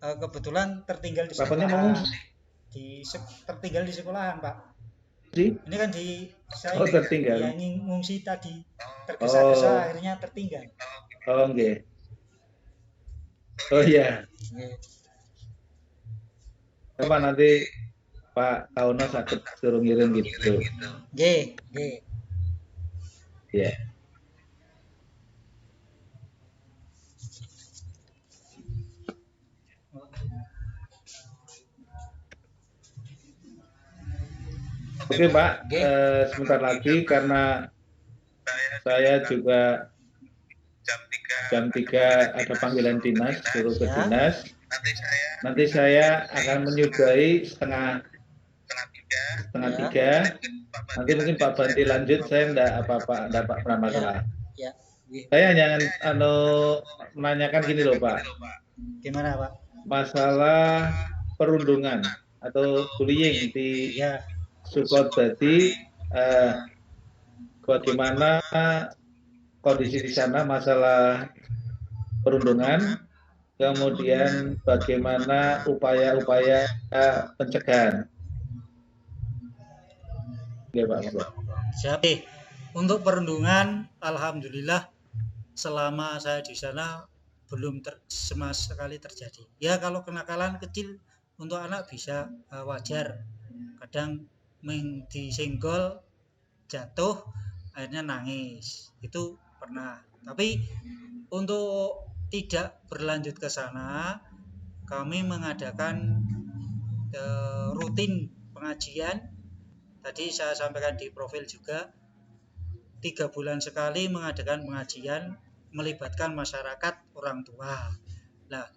kebetulan tertinggal di Rapotnya mau sekolahan. ngungsi? Tertinggal di sekolahan, Pak. Sih? Ini kan saya Oh tertinggal. yang ngungsi tadi tergesa-gesa akhirnya tertinggal. Oh nggih. Oh iya. Coba nanti Pak Kauno sakit suruh ngirim gitu. Nggih. Ya. Oke Pak, sebentar lagi karena saya juga jam 3 ada panggilan dinas, suruh ke dinas. Nanti saya akan menyudahi setengah 3. Nanti mungkin Pak Banti lanjut, saya enggak apa-apa, enggak pernah masalah. Ya. Saya hanya menanyakan gini loh Pak. Gimana Pak? Masalah perundungan atau bullying di support tadi, bagaimana kondisi di sana masalah perundungan, kemudian bagaimana upaya-upaya pencegahan. Oke Pak. Jadi untuk perundungan, alhamdulillah selama saya di sana belum sama sekali terjadi. Ya kalau kenakalan kecil untuk anak bisa wajar. Kadang disenggol, jatuh, akhirnya nangis. Itu pernah. Tapi untuk tidak berlanjut ke sana, kami mengadakan rutin pengajian. Tadi saya sampaikan di profil juga, 3 bulan sekali mengadakan pengajian melibatkan masyarakat, orang tua. Nah,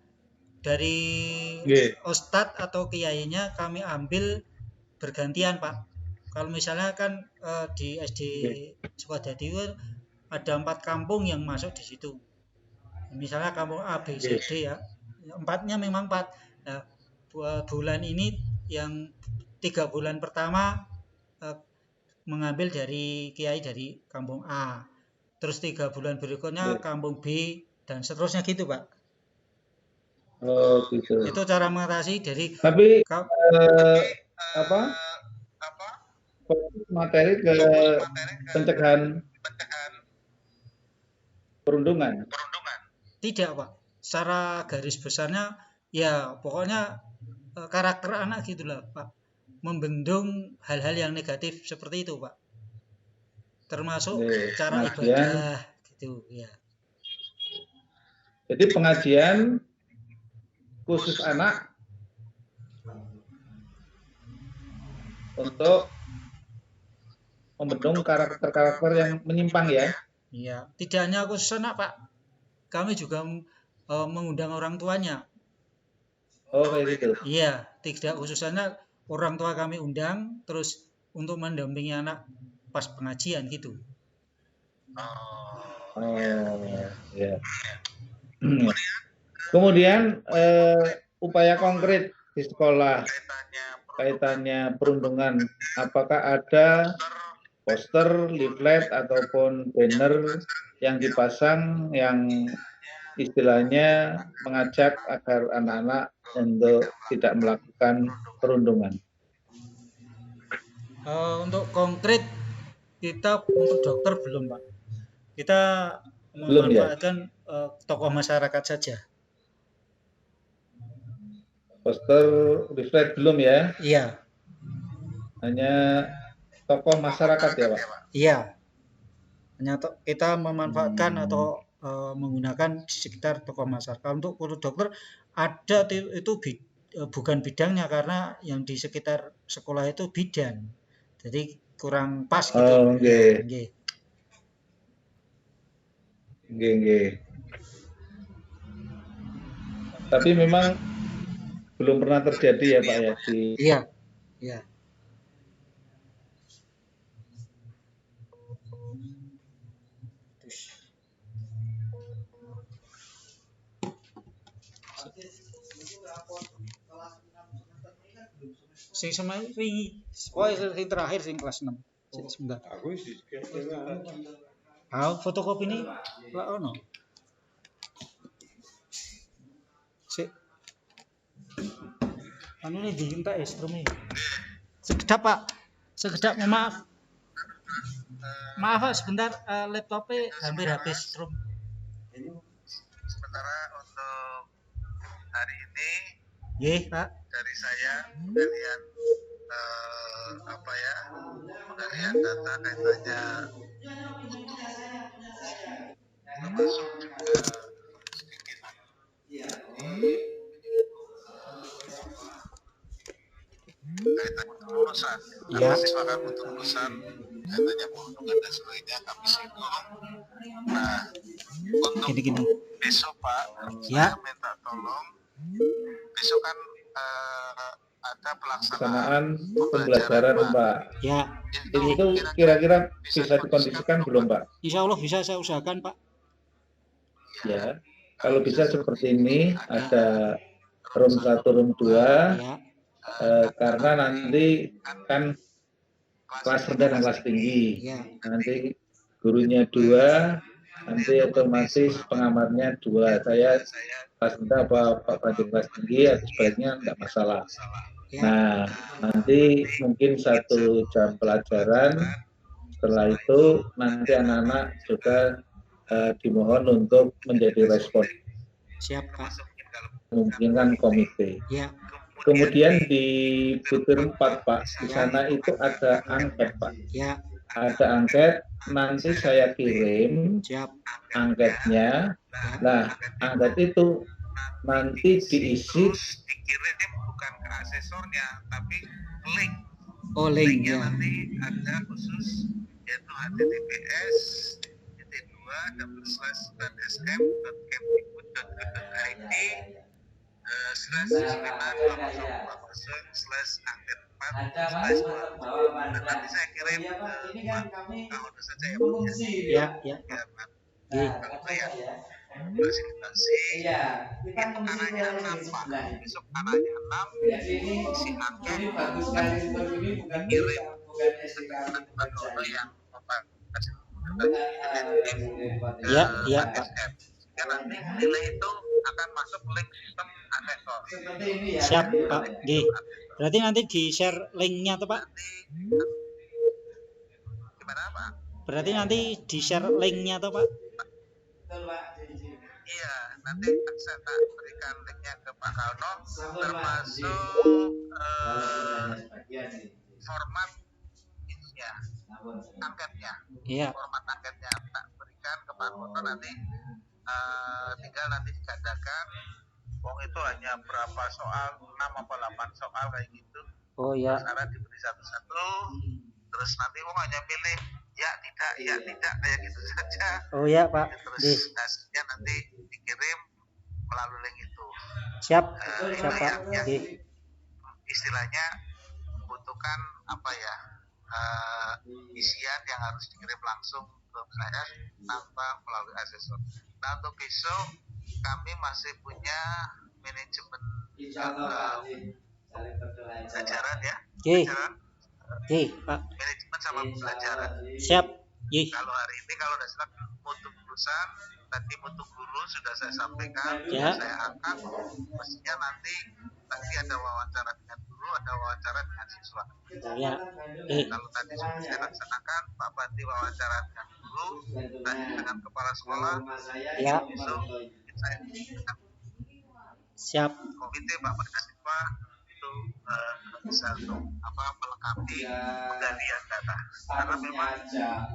dari ustadz atau kiainya kami ambil bergantian Pak. Kalau misalnya kan di SD Sukadadi itu ada 4 kampung yang masuk di situ. Misalnya kampung A, B, C, D ya. 4-nya memang 4. Nah, bulan ini yang 3 bulan pertama mengambil dari kiai dari kampung A. Terus 3 bulan berikutnya kampung B dan seterusnya gitu Pak. Oh gitu. Itu cara mengatasi dari. Tapi materi ke pencegahan perundungan? Tidak Pak. Secara garis besarnya ya pokoknya karakter anak gitulah Pak. Membendung hal-hal yang negatif seperti itu Pak. Termasuk cara ibadah gitu ya. Jadi pengajian khusus anak untuk membendung karakter-karakter yang menyimpang ya. Iya, tidak hanya khusus anak Pak. Kami juga mengundang orang tuanya. Oh kayak gitu. Iya, tidak khusus anak, orang tua kami undang terus untuk mendampingi anak pas pengajian gitu. Oh ya. Kemudian upaya konkret di sekolah kaitannya perundungan, apakah ada poster, leaflet ataupun banner yang dipasang yang istilahnya mengajak agar anak-anak untuk tidak melakukan perundungan? Untuk konkret kita untuk dokter belum Pak. Kita memanfaatkan tokoh masyarakat saja. Poster, leaflet belum ya? Iya. Hanya tokoh masyarakat ya Pak? Iya. Hanya kita memanfaatkan atau menggunakan di sekitar tokoh masyarakat. Untuk dokter ada itu bukan bidangnya karena yang di sekitar sekolah itu bidan. Jadi kurang pas gitu. Oh, nggih. Nggih. Tapi memang belum pernah terjadi ya Pak ya di. Iya. Sing wingi, sing terakhir sing kelas 6. Sebentar. fotokopi ini lah ono. Sik. Anu ini diminta instrumen. Sekedap Pak. Sekedap, maaf. Maaf Pak, sebentar laptopnya hampir habis strum. Sementara untuk hari ini Nggih, Pak. dari saya penggalian penggalian data kaitannya termasuk juga sedikit kaitan kelulusan. Ya. Mahasiswa kan untuk kelulusan kaitannya perundungan dan sebagainya kami singgung. Nah, untuk Gini. besok Pak, Ya. saya minta tolong besok kan ada pelaksanaan Pelaksanaan pembelajaran Pak. Ya, Itu kira-kira bisa dikondisikan belum Pak? insya Allah bisa saya usahakan Pak. Ya, kalau bisa seperti ini, ada room 1, room 2, Ya, karena nanti kan kelas rendah dan kelas tinggi. ya, Nanti gurunya 2, nanti otomatis pengamatnya 2. Saya kelas rendah Pak Panji kelas tinggi, atau sebaiknya enggak masalah. ya. Nah, nanti mungkin 1 jam pelajaran. Setelah itu nanti anak-anak juga dimohon untuk menjadi respon, Siap Pak. memungkinkan komite. Ya, Kemudian di butir 4 Pak, di sana itu ada angket Pak. ya, Ada angket, nanti saya kirim siap. angketnya. Nah, angket itu nanti diisi, dikirim bukan ke asesornya tapi link. Oh, link Linknya ya. nanti ada khusus yaitu https://kemdikbud.kemdikbud.id//angket4/angket4. Nanti saya kirim tahun saja ya Bu Ya, ya. biar nanti Nggih. kalau ya fasilitasi itu anaknya 6 Pak, besok anaknya 6 isi angket kirim ke yang Ya, ya, Pak. ASM. Ya, nanti nilai itu akan masuk link sistem asesor. Siap Pak. Nggih. Berarti nanti di-share linknya tuh Pak. Gimana Pak? Berarti nanti di-share linknya tuh Pak. Iya, nanti saya tak berikan linknya ke Pak Kauno, termasuk format ininya, angketnya. Iya. Format angketnya tak berikan ke Pak Kauno, nanti tinggal nanti digandakan. Wong itu hanya berapa soal, 6 apa 8 soal kayak gitu. Oh ya. Sekarang diberi satu-satu, terus nanti wong hanya pilih ya tidak kayak gitu saja. Oh ya Pak. Nggih. Terus hasilnya nanti dikirim melalui link itu. Siap. Itu Siap Pak. yang Nggih. istilahnya membutuhkan apa ya, isian yang harus dikirim langsung ke saya tanpa melalui asesor. Nah, untuk besok kami masih punya manajemen pelajaran ya, Nggih. pelajaran Nggih, Pak. manajemen sama pelajaran. Siap. Nggih. Kalau hari ini kalau sudah silakan mutu lulusan, tadi mutu guru sudah saya sampaikan, Ya. sudah saya angkat. Mestinya nanti ada wawancara dengan guru, ada wawancara dengan siswa. Ya. Nggih. Kalau tadi sudah saya laksanakan, Pak Bandi wawancara dengan guru, tadi dengan kepala sekolah. Ya. Besok saya Siap. komite Pak Siswa itu bisa untuk melengkapi penggalian data. Karena memang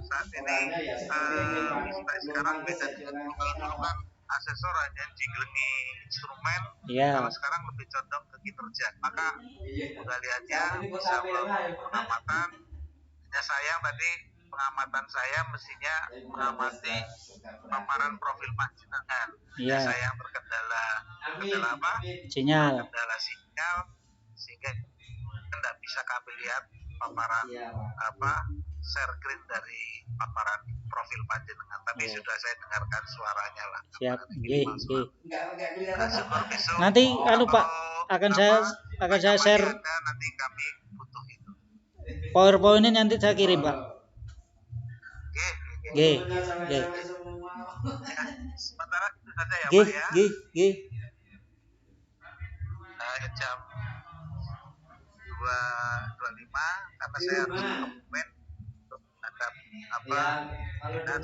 saat ini sekarang beda dengan kalau dulu kan asesor hanya digelengi instrumen, Ya. kalau sekarang lebih condong ke kinerja. Maka penggaliannya bisa melalui pengamatan. Hanya sayang tadi pengamatan saya mestinya mengamati paparan profil panjenengan. Ya. Saya yang terkendala apa? Sinyal. Kendala sinyal sehingga tidak bisa kami lihat paparan share screen dari paparan profil panjenengan. Tapi Ya. sudah saya dengarkan suaranya lah. Siap. Nggih, nggih. Syukur besok Nanti Pak akan saya share ada, nanti kami butuh itu. PowerPoint ini nanti saya kirim Pak. Oke, Nggih, nggih. Sementara itu saja ya Nggih, Pak ya. nggih, nggih. Jam 2.25 karena saya harus dokumen untuk ada apa dinas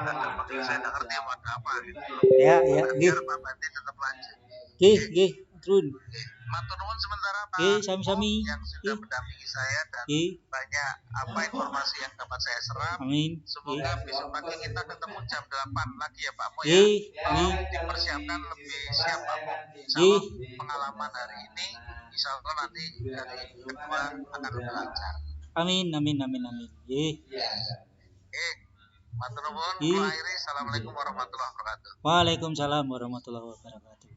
dan terpanggil saya nggak ngerti apa gitu. Ya, ya, nggih. Biar Pak Bandi tetap lanjut. Nggih, nggih, turun. Matur nuwun sementara Pak Nggih, sami-sami. yang sudah mendampingi saya dan Nggih. banyak apa informasi yang dapat saya serap. Amin. Semoga besok pagi kita ketemu jam 8 lagi ya Pak Mo ya. Nggih, nggih. Dipersiapkan lebih siap Pak Mo. Insya Nggih. Allah pengalaman hari ini insya Allah nanti dari kedua akan lebih lancar. Amin, amin, amin, amin. Nggih. Oke, matur nuwun. Nggih. Kula akhiri. Assalamualaikum warahmatullahi wabarakatuh. Waalaikumsalam warahmatullahi wabarakatuh.